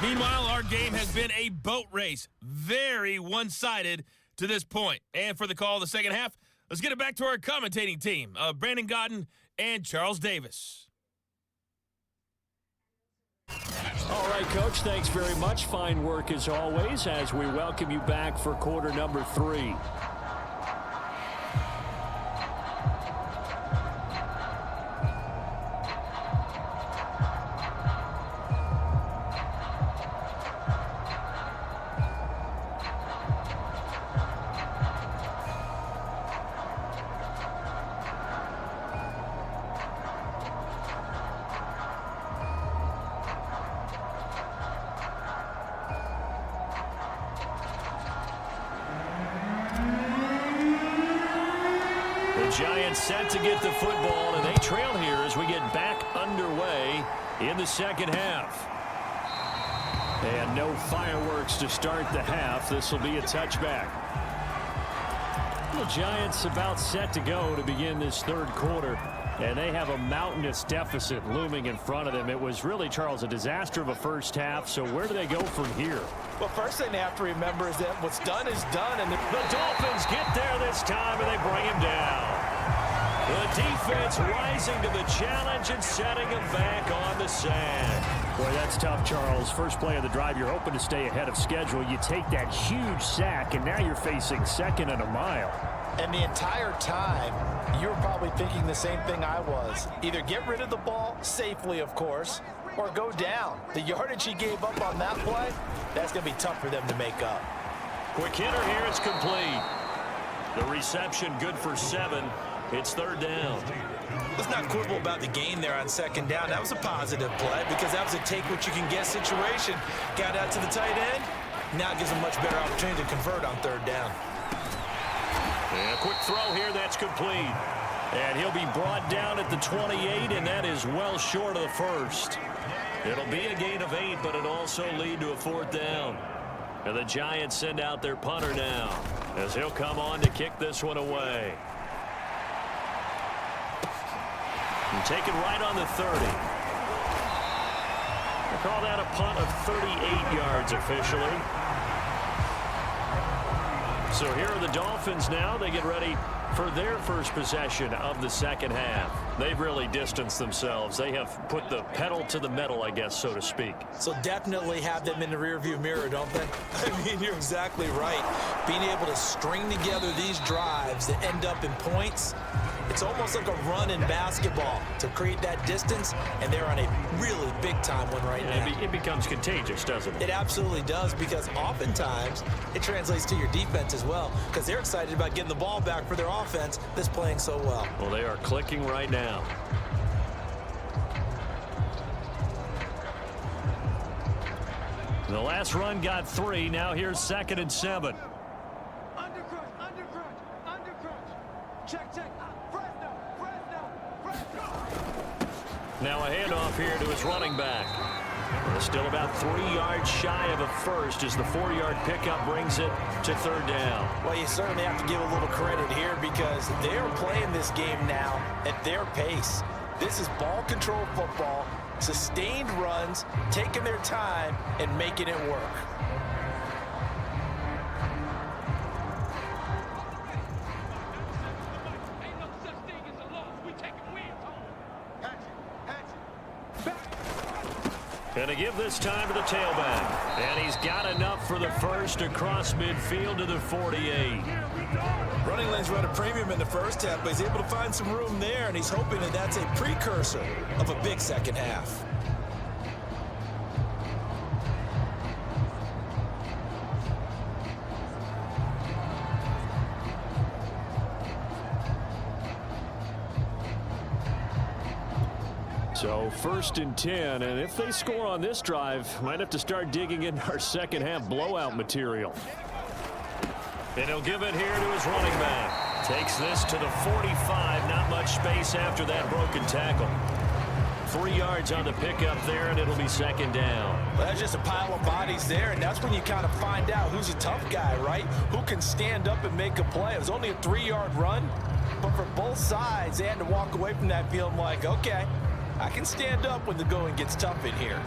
Meanwhile, our game has been a boat race, very one-sided to this point. And for the call of the second half, let's get it back to our commentating team, Brandon Godden and Charles Davis. All right, Coach, thanks very much. Fine work as always as we welcome you back for quarter number 3. Giants set to get the football, and they trail here as we get back underway in the second half. And no fireworks to start the half. This will be a touchback. The Giants about set to go to begin this 3rd quarter. And they have a mountainous deficit looming in front of them. It was really, Charles, a disaster of a first half. So where do they go from here? Well, first thing they have to remember is that what's done is done. And the Dolphins get there this time, and they bring him down. The defense rising to the challenge and setting him back on the sand. Boy, that's tough, Charles. First play of the drive, you're hoping to stay ahead of schedule. You take that huge sack, and now you're facing second and a mile. And the entire time, you were probably thinking the same thing I was. Either get rid of the ball, safely, of course, or go down. The yardage he gave up on that play, that's going to be tough for them to make up. Quick hitter here, it's complete. The reception good for 7. It's third down. Let's not quibble about the gain there on second down. That was a positive play because that was a take-what-you-can-get situation. Got out to the tight end. Now it gives them much better opportunity to convert on third down. And a quick throw here, that's complete. And he'll be brought down at the 28, and that is well short of the first. It'll be a gain of 8, but it'll also lead to a fourth down. And the Giants send out their punter now as he'll come on to kick this one away. And take it right on the 30. We'll call that a punt of 38 yards officially. So here are the Dolphins now. They get ready for their first possession of the second half. They've really distanced themselves. They have put the pedal to the metal, I guess, so to speak. So definitely have them in the rearview mirror, don't they? I mean, you're exactly right. Being able to string together these drives that end up in points, it's almost like a run in basketball to create that distance, and they're on a really big-time one right now. It becomes contagious, doesn't it? It absolutely does, because oftentimes it translates to your defense as well, because they're excited about getting the ball back for their offense that's playing so well. Well, they are clicking right now. The last run got 3. Now here's 2nd and 7. Now a handoff here to his running back. Still about 3 yards shy of a first as the 4-yard pickup brings it to third down. Well, you certainly have to give a little credit here because they are playing this game now at their pace. This is ball control football, sustained runs, taking their time and making it work. And to give this time to the tailback. And he's got enough for the first across midfield to the 48. Running lanes run a premium in the first half, but he's able to find some room there, and he's hoping that that's a precursor of a big second half. So 1st and 10, and if they score on this drive, might have to start digging into our second half blowout material. And he'll give it here to his running back. Takes this to the 45, not much space after that broken tackle. 3 yards on the pickup there, and it'll be 2nd down. Well, that's just a pile of bodies there, and that's when you kind of find out who's a tough guy, right? Who can stand up and make a play. It was only a 3-yard run, but for both sides, they had to walk away from that feeling like, okay, I can stand up when the going gets tough in here.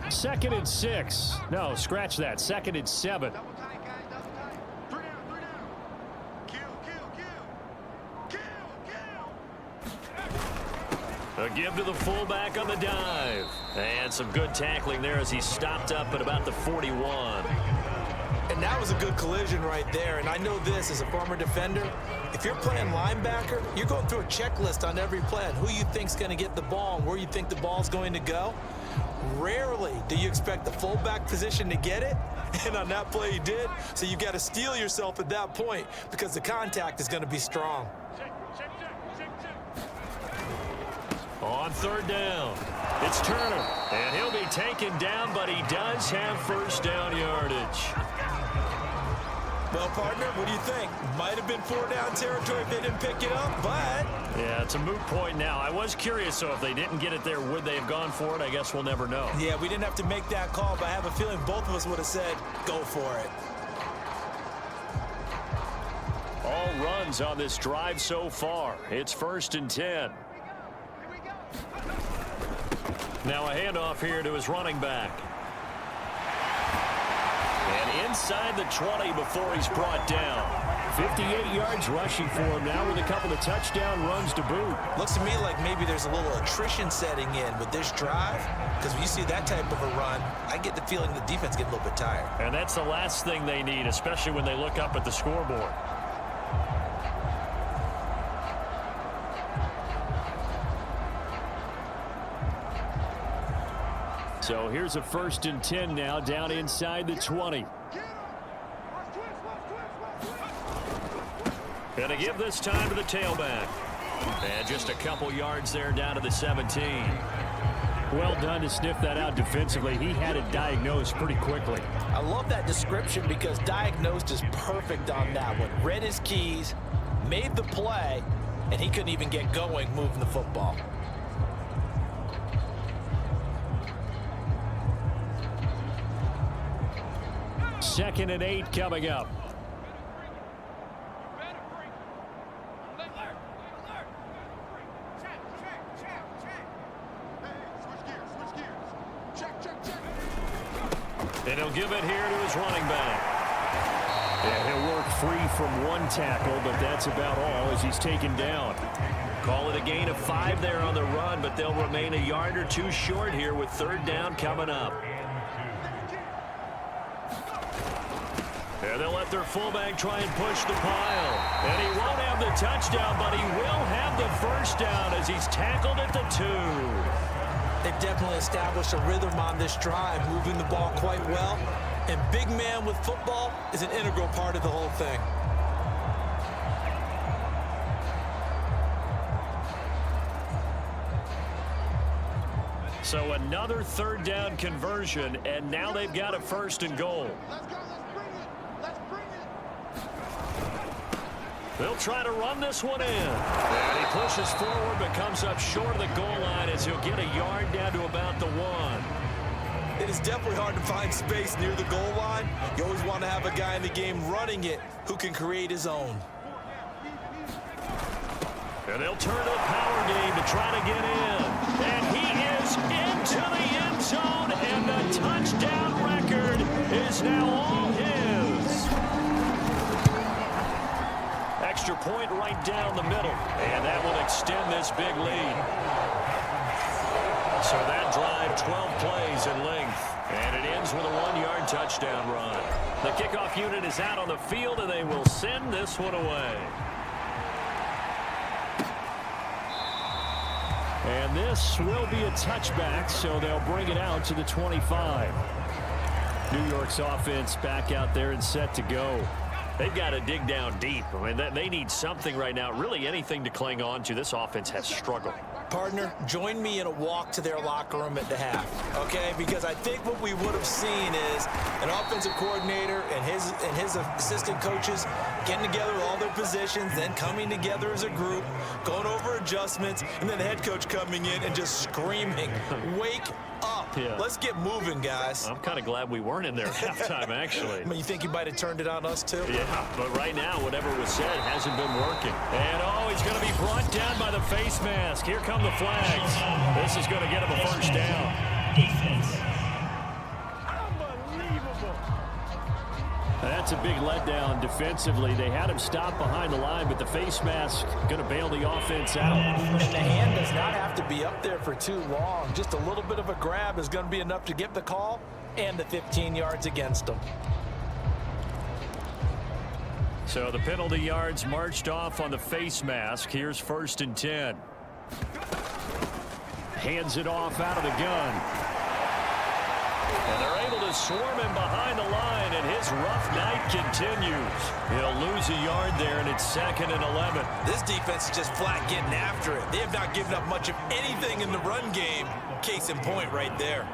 2nd and 6. No, scratch that. 2nd and 7. A give to the fullback on the dive. And some good tackling there as he stopped up at about the 41. And that was a good collision right there. And I know this as a former defender. If you're playing linebacker, you're going through a checklist on every play on who you think's going to get the ball and where you think the ball's going to go. Rarely do you expect the fullback position to get it. And on that play he did. So you've got to steel yourself at that point because the contact is going to be strong. On 3rd down, it's Turner. And he'll be taken down, but he does have first down yardage. Well, partner, what do you think? Might have been 4-down territory if they didn't pick it up, but... Yeah, it's a moot point now. I was curious, so if they didn't get it there, would they have gone for it? I guess we'll never know. Yeah, we didn't have to make that call, but I have a feeling both of us would have said, go for it. runs on this drive so far. It's 1st and 10. Now a handoff here to his running back. And inside the 20 before he's brought down. 58 yards rushing for him now with a couple of touchdown runs to boot. Looks to me like maybe there's a little attrition setting in with this drive, because when you see that type of a run, I get the feeling the defense gets a little bit tired. And that's the last thing they need, especially when they look up at the scoreboard. So here's a 1st and 10 now down inside the 20. Gonna give this time to the tailback. And just a couple yards there down to the 17. Well done to sniff that out defensively. He had it diagnosed pretty quickly. I love that description because diagnosed is perfect on that one. Read his keys, made the play, and he couldn't even get going moving the football. Second and 8 coming up. And he'll give it here to his running back. And he'll work free from one tackle, but that's about all as he's taken down. Call it a gain of 5 there on the run, but they'll remain a yard or two short here with 3rd down coming up. And they'll let their fullback try and push the pile. And he won't have the touchdown, but he will have the 1st down as he's tackled at the 2. They've definitely established a rhythm on this drive, moving the ball quite well. And big man with football is an integral part of the whole thing. So another 3rd down conversion, and now they've got a 1st and goal. Let's go. Let's bring it. They'll try to run this one in. And he pushes forward but comes up short of the goal line as he'll get a yard down to about the 1. It is definitely hard to find space near the goal line. You always want to have a guy in the game running it who can create his own. And they'll turn to the power game to try to get in. And he is into the end zone, and the touchdown record is now all his. Extra point right down the middle, and that will extend this big lead. So that drive, 12 plays in length, and it ends with a 1-yard touchdown run. The kickoff unit is out on the field, and they will send this one away. And this will be a touchback, so they'll bring it out to the 25. New York's offense back out there and set to go. They've got to dig down deep. I mean, they need something right now, really anything to cling on to. This offense has struggled. Partner, join me in a walk to their locker room at the half, okay? Because I think what we would have seen is an offensive coordinator and his assistant coaches getting together with all their positions, then coming together as a group, going over adjustments, and then the head coach coming in and just screaming, wake up. Yeah. Let's get moving, guys. I'm kind of glad we weren't in there at halftime, actually. I mean, you think you might have turned it on us, too? Yeah, but right now, whatever was said hasn't been working. And, oh, he's going to be brought down by the face mask. Here come the flags. This is going to get him a 1st down. Defense. That's a big letdown defensively. They had him stop behind the line, but the face mask going to bail the offense out. And the hand does not have to be up there for too long. Just a little bit of a grab is going to be enough to get the call and the 15 yards against them. So the penalty yards marched off on the face mask. Here's 1st and 10. Hands it off out of the gun. And they're able to swarm him behind the line, and his rough night continues. He'll lose a yard there, and it's 2nd and 11. This defense is just flat getting after it. They have not given up much of anything in the run game. Case in point right there.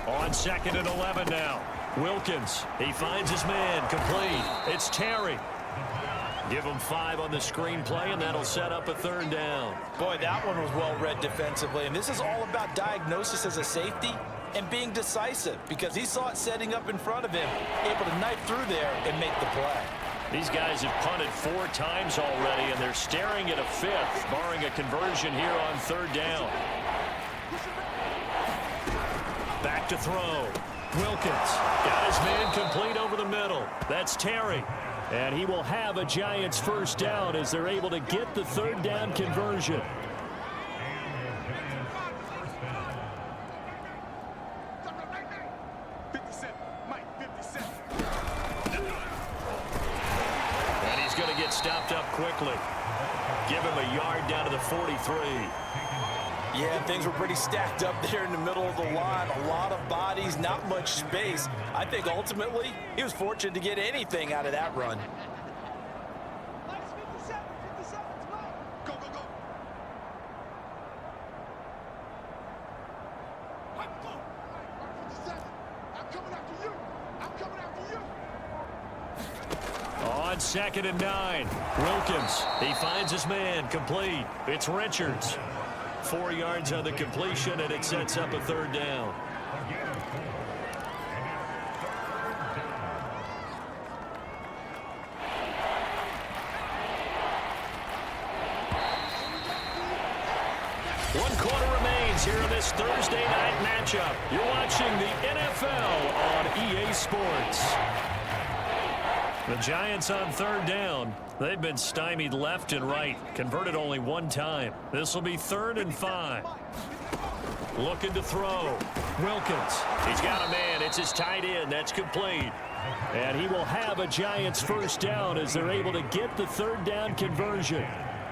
On 2nd and 11 now. Wilkins, he finds his man, complete. It's Terry. Give him 5 on the screenplay, and that'll set up a 3rd down. Boy, that one was well read defensively, and this is all about diagnosis as a safety. and being decisive because he saw it setting up in front of him, able to knife through there and make the play. These guys have punted 4 times already, and they're staring at a 5th, barring a conversion here on 3rd down. Back to throw. Wilkins got his man complete over the middle. That's Terry. And he will have a Giants first down as they're able to get the 3rd down conversion. And he's going to get stopped up quickly. Give him a yard down to the 43. Yeah, things were pretty stacked up there in the middle of the line. A lot of bodies, not much space. I think ultimately he was fortunate to get anything out of that run. Go, go, go. I'm coming after you. I'm coming after you. On 2nd and 9. Wilkins, he finds his man complete. It's Richards. 4 yards on the completion, and it sets up a 3rd down. One quarter remains here in this Thursday night matchup. You're watching the NFL on EA Sports. The Giants on 3rd down. They've been stymied left and right. Converted only 1 time. This will be 3rd and 5. Looking to throw. Wilkins. He's got a man. It's his tight end. That's complete. And he will have a Giants first down as they're able to get the 3rd down conversion.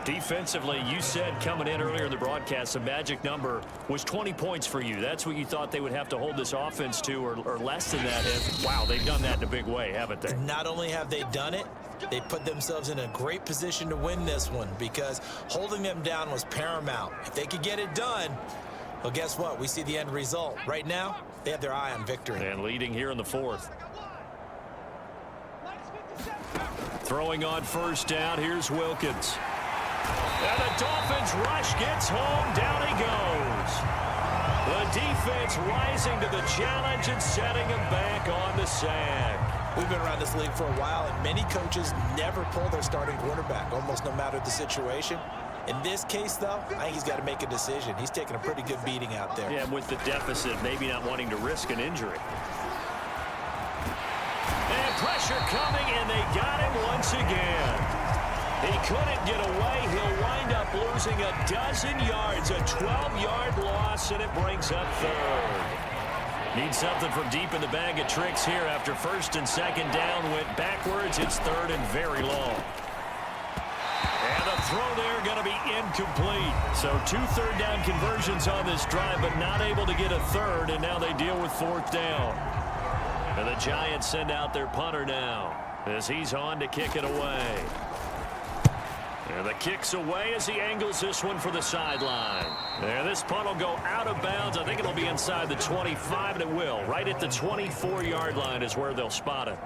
Defensively, you said coming in earlier in the broadcast, the magic number was 20 points for you. That's what you thought they would have to hold this offense to, or less than that. And, wow, they've done that in a big way, haven't they? Not only have they done it, they put themselves in a great position to win this one because holding them down was paramount. If they could get it done, well, guess what? We see the end result. Right now, they have their eye on victory. And leading here in the 4th. Throwing on 1st down, here's Wilkins. And the Dolphins rush gets home. Down he goes. The defense rising to the challenge and setting him back on the sack. We've been around this league for a while, and many coaches never pull their starting quarterback, almost no matter the situation. In this case, though, I think he's got to make a decision. He's taking a pretty good beating out there. Yeah, with the deficit, maybe not wanting to risk an injury. And pressure coming, and they got him once again. He couldn't get away. He'll wind up losing a dozen yards, a 12-yard loss, and it brings up 3rd. Need something from deep in the bag of tricks here after 1st and 2nd down went backwards. It's 3rd and very long. And the throw there going to be incomplete. So 2 3rd down conversions on this drive, but not able to get a 3rd, and now they deal with 4th down. And the Giants send out their punter now as he's on to kick it away. And the kick's away as he angles this one for the sideline. And this punt will go out of bounds. I think it'll be inside the 25, and it will. Right at the 24-yard line is where they'll spot it.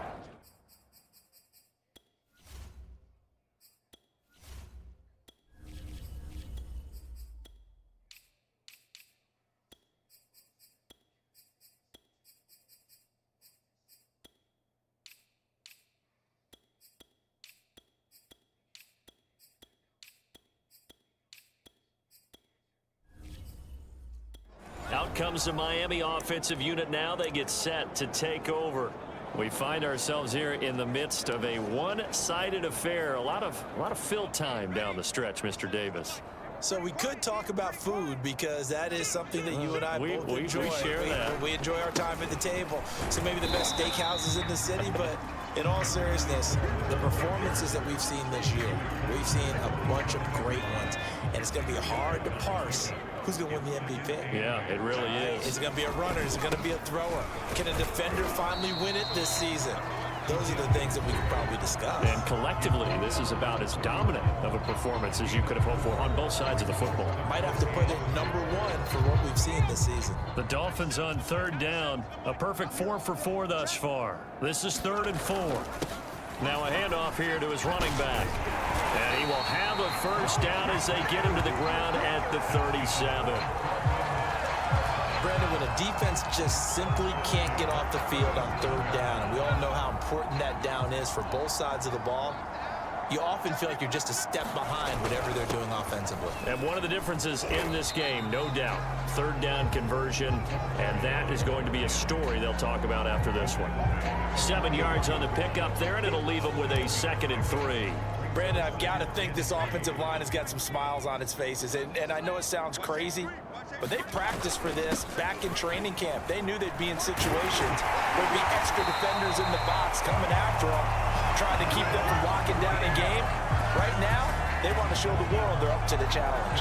Out comes the Miami offensive unit now. They get set to take over. We find ourselves here in the midst of a one-sided affair. A lot of fill time down the stretch, Mr. Davis. So we could talk about food because that is something that you and I both enjoy. We share that. We enjoy our time at the table. So maybe the best steakhouses in the city, but in all seriousness, the performances that we've seen this year, we've seen a bunch of great ones. And it's going to be hard to parse who's going to win the MVP. Yeah, it really is. Is it going to be a runner? Is it going to be a thrower? Can a defender finally win it this season? Those are the things that we could probably discuss. And collectively, this is about as dominant of a performance as you could have hoped for on both sides of the football. Might have to put it #1 for what we've seen this season. The Dolphins on 3rd down. A perfect 4 for 4 thus far. This is 3rd and 4. Now a handoff here to his running back. And he will have a first down as they get him to the ground at the 37. Brandon, when a a defense just simply can't get off the field on third down, and we all know how important that down is for both sides of the ball, you often feel like you're just a step behind whatever they're doing offensively. And one of the differences in this game, no doubt, third down conversion, and that is going to be a story they'll talk about after this one. 7 yards on the pickup there, and it'll leave them with a 2nd and 3. Brandon, I've got to think this offensive line has got some smiles on its faces, and I know it sounds crazy, but they practiced for this back in training camp. They knew they'd be in situations where there'd be extra defenders in the box coming after them, trying to keep them from locking down a game. Right now, they want to show the world they're up to the challenge.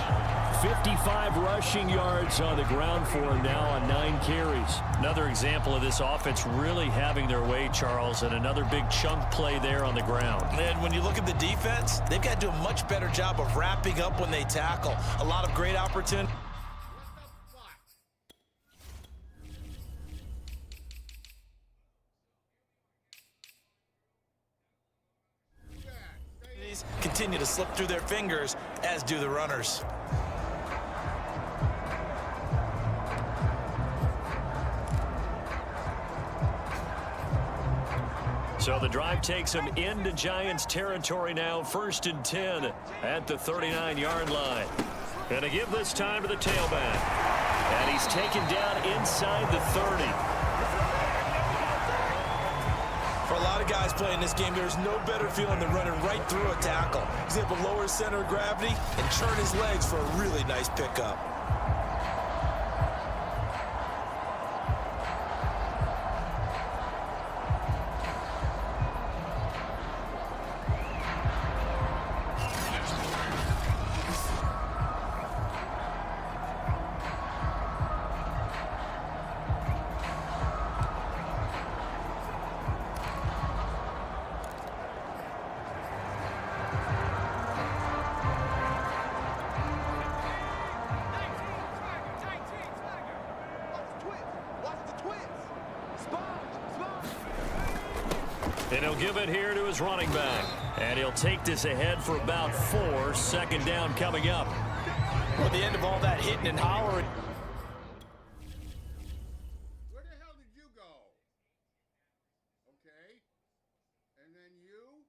55 rushing yards on the ground for him now on 9 carries. Another example of this offense really having their way, Charles, and another big chunk play there on the ground. And when you look at the defense, they've got to do a much better job of wrapping up when they tackle. A lot of great opportunities. Continue to slip through their fingers, as do the runners. So the drive takes him into Giants territory now, 1st and 10 at the 39-yard line. And to give this time to the tailback. And he's taken down inside the 30. For a lot of guys playing this game, there's no better feeling than running right through a tackle. He's able to lower his center of gravity and churn his legs for a really nice pickup. And he'll give it here to his running back. And he'll take this ahead for about 4. 2nd down coming up. Well, at the end of all that hitting and hollering. Where the hell did you go? Okay. And then you?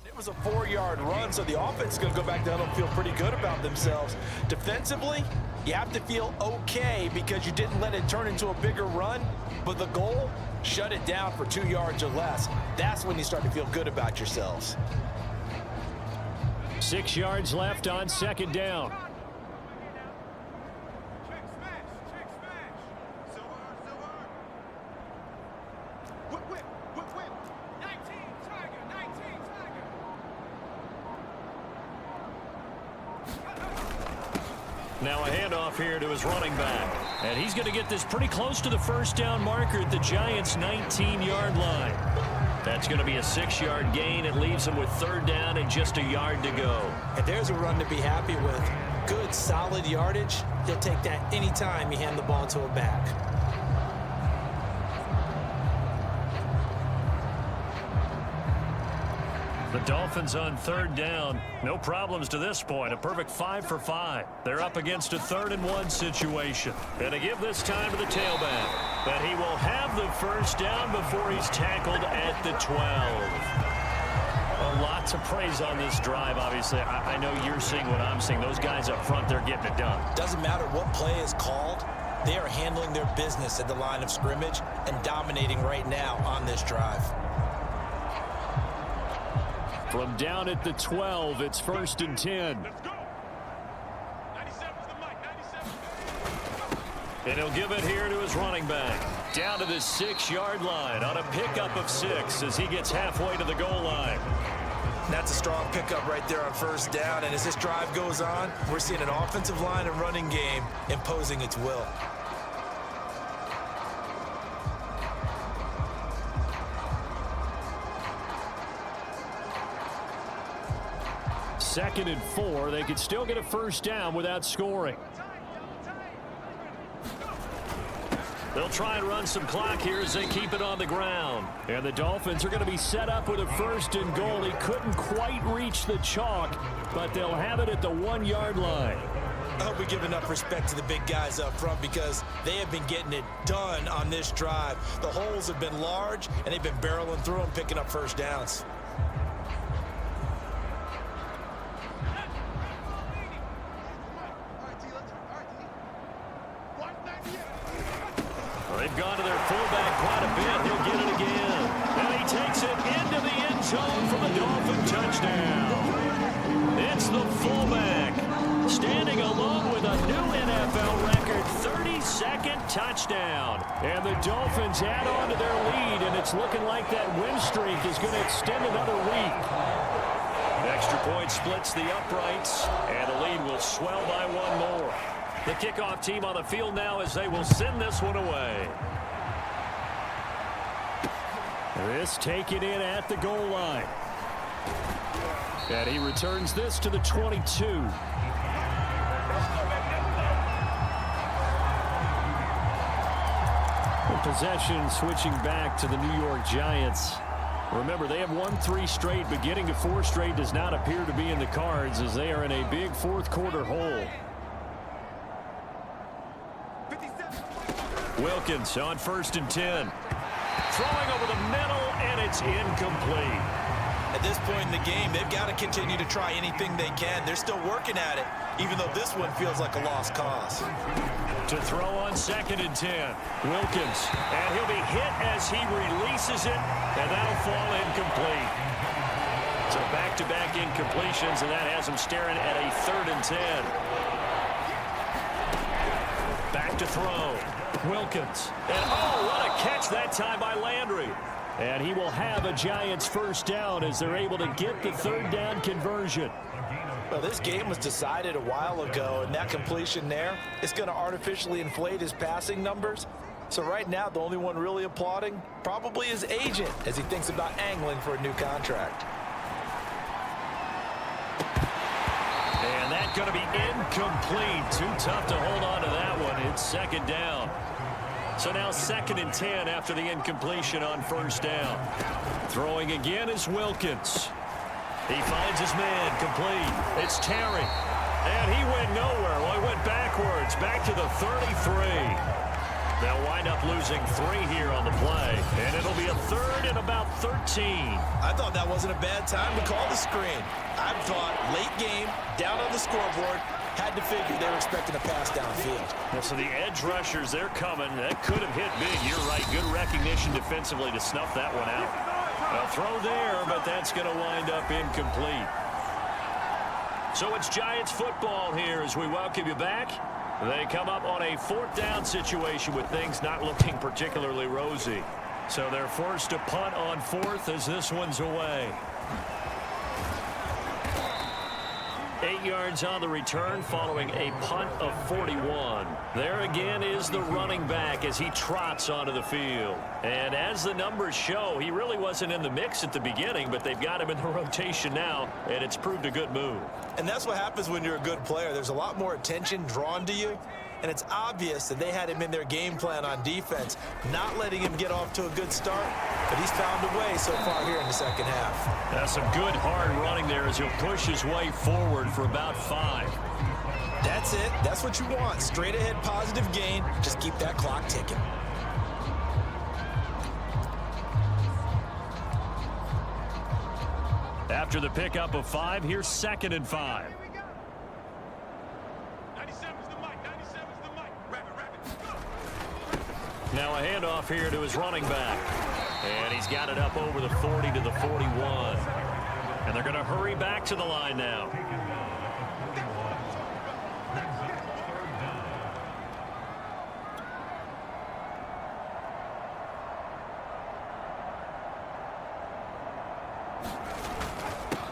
It was a 4-yard run, so the offense is going to go back down and feel pretty good about themselves. Defensively, you have to feel okay because you didn't let it turn into a bigger run, but the goal, shut it down for 2 yards or less. That's when you start to feel good about yourselves. 6 yards left on 2nd down. Check smash! Check smash! So hard, so hard! Whip, whip, whip, whip! 19 Tiger! 19 Tiger! Now a handoff here to his running back. And he's going to get this pretty close to the 1st down marker at the Giants' 19-yard line. That's going to be a 6-yard gain. It leaves him with 3rd down and just a yard to go. And there's a run to be happy with. Good, solid yardage. He'll take that anytime you hand the ball to a back. The Dolphins on 3rd down. No problems to this point. A perfect 5 for 5. They're up against a 3rd and 1 situation. And to give this time to the tailback. But he will have the 1st down before he's tackled at the 12. Well, lots of praise on this drive, obviously. I know you're seeing what I'm seeing. Those guys up front, they're getting it done. Doesn't matter what play is called. They are handling their business at the line of scrimmage and dominating right now on this drive. From down at the 12, it's 1st and 10. Let's go! 97's the mic, 97. And he'll give it here to his running back. Down to the 6-yard line on a pickup of 6 as he gets halfway to the goal line. That's a strong pickup right there on 1st down. And as this drive goes on, we're seeing an offensive line and running game imposing its will. 2nd and 4. They could still get a first down without scoring. They'll try and run some clock here as they keep it on the ground. And the Dolphins are going to be set up with a 1st and goal. He couldn't quite reach the chalk, but they'll have it at the 1-yard line. I hope we give enough respect to the big guys up front because they have been getting it done on this drive. The holes have been large, and they've been barreling through them, picking up first downs. They've gone to their fullback quite a bit. He'll get it again. And he takes it into the end zone for the Dolphin touchdown. It's the fullback standing alone with a new NFL record 32nd touchdown. And the Dolphins add on to their lead, and it's looking like that win streak is going to extend another week. Extra point splits the uprights, and the lead will swell by 1 more. The kickoff team on the field now as they will send this one away. This taken in at the goal line. And he returns this to the 22. Possession switching back to the New York Giants. Remember, they have won 3 straight, but getting to 4 straight does not appear to be in the cards as they are in a big 4th quarter hole. Wilkins on 1st and 10. Throwing over the middle, and it's incomplete. At this point in the game, they've got to continue to try anything they can. They're still working at it, even though this one feels like a lost cause. To throw on 2nd and 10. Wilkins, and he'll be hit as he releases it, and that'll fall incomplete. So back-to-back incompletions, and that has him staring at a 3rd and 10. Back to throw. Wilkins. And oh, what a catch that time by Landry. And he will have a Giants first down as they're able to get the 3rd down conversion. Well, this game was decided a while ago, and that completion there is going to artificially inflate his passing numbers. So right now, the only one really applauding probably his agent as he thinks about angling for a new contract. And that's going to be incomplete. Too tough to hold on to that one. It's 2nd down. So now 2nd and 10 after the incompletion on 1st down. Throwing again is Wilkins. He finds his man complete. It's Terry. And he went nowhere. Well, he went backwards. Back to the 33. They'll wind up losing 3 here on the play. And it'll be a 3rd and about 13. I thought that wasn't a bad time to call the screen. I thought late game, down on the scoreboard, had to figure they were expecting a pass downfield. Well, so the edge rushers, they're coming. That could have hit big. You're right. Good recognition defensively to snuff that one out. A throw there, but that's going to wind up incomplete. So it's Giants football here as we welcome you back. They come up on a 4th down situation with things not looking particularly rosy. So they're forced to punt on 4th as this one's away. 8 yards on the return following a punt of 41. There again is the running back as he trots onto the field. And as the numbers show, he really wasn't in the mix at the beginning, but they've got him in the rotation now, and it's proved a good move. And that's what happens when you're a good player. There's a lot more attention drawn to you, and it's obvious that they had him in their game plan on defense, not letting him get off to a good start, but he's found a way so far here in the 2nd half. That's some good hard running there as he'll push his way forward for about 5. That's it. That's what you want. Straight ahead positive gain. Just keep that clock ticking. After the pickup of 5, here's 2nd and 5. Now a handoff here to his running back. And he's got it up over the 40 to the 41. And they're going to hurry back to the line now.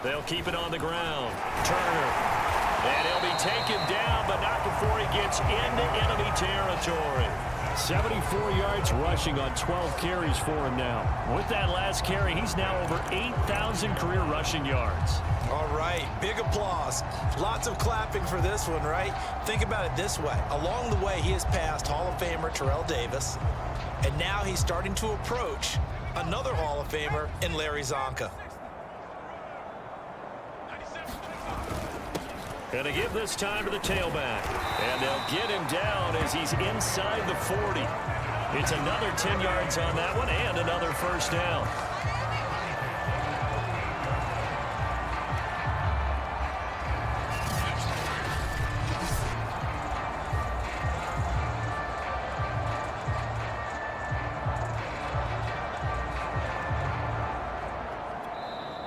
They'll keep it on the ground. Turner. And he'll be taken down, but not before he gets into enemy territory. 74 yards rushing on 12 carries for him now. With that last carry, he's now over 8,000 career rushing yards. All right, big applause. Lots of clapping for this one, right? Think about it this way. Along the way, he has passed Hall of Famer Terrell Davis, and now he's starting to approach another Hall of Famer in Larry Zonka. Gonna give this time to the tailback. And they'll get him down as he's inside the 40. It's another 10 yards on that one and another first down.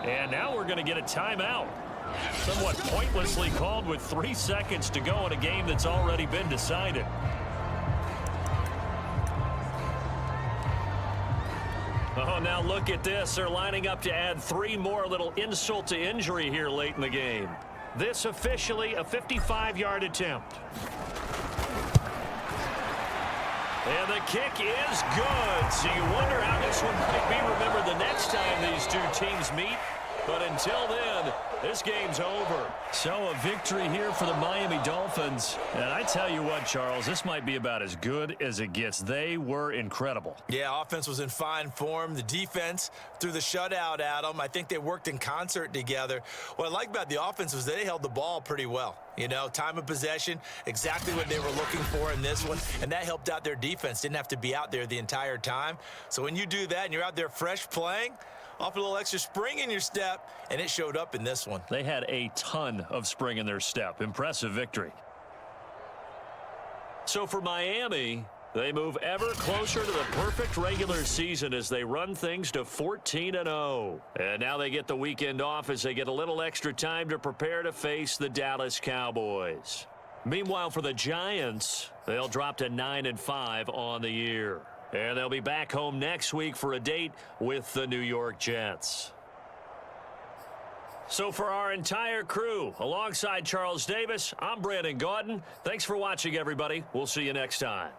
And now we're going to get a timeout. Somewhat pointlessly called with 3 seconds to go in a game that's already been decided. Oh, now look at this. They're lining up to add 3 more, little insult to injury here late in the game. This officially a 55-yard attempt. And the kick is good. So you wonder how this one might be remembered the next time these two teams meet. But until then, this game's over. So a victory here for the Miami Dolphins. And I tell you what, Charles, this might be about as good as it gets. They were incredible. Yeah, offense was in fine form. The defense threw the shutout at them. I think they worked in concert together. What I like about the offense was they held the ball pretty well. You know, time of possession, exactly what they were looking for in this one. And that helped out their defense. Didn't have to be out there the entire time. So when you do that and you're out there fresh playing, off a little extra spring in your step, and it showed up in this one. They had a ton of spring in their step. Impressive victory. So for Miami, they move ever closer to the perfect regular season as they run things to 14-0. And now they get the weekend off as they get a little extra time to prepare to face the Dallas Cowboys. Meanwhile, for the Giants, they'll drop to 9-5 on the year. And they'll be back home next week for a date with the New York Jets. So for our entire crew, alongside Charles Davis, I'm Brandon Gaudin. Thanks for watching, everybody. We'll see you next time.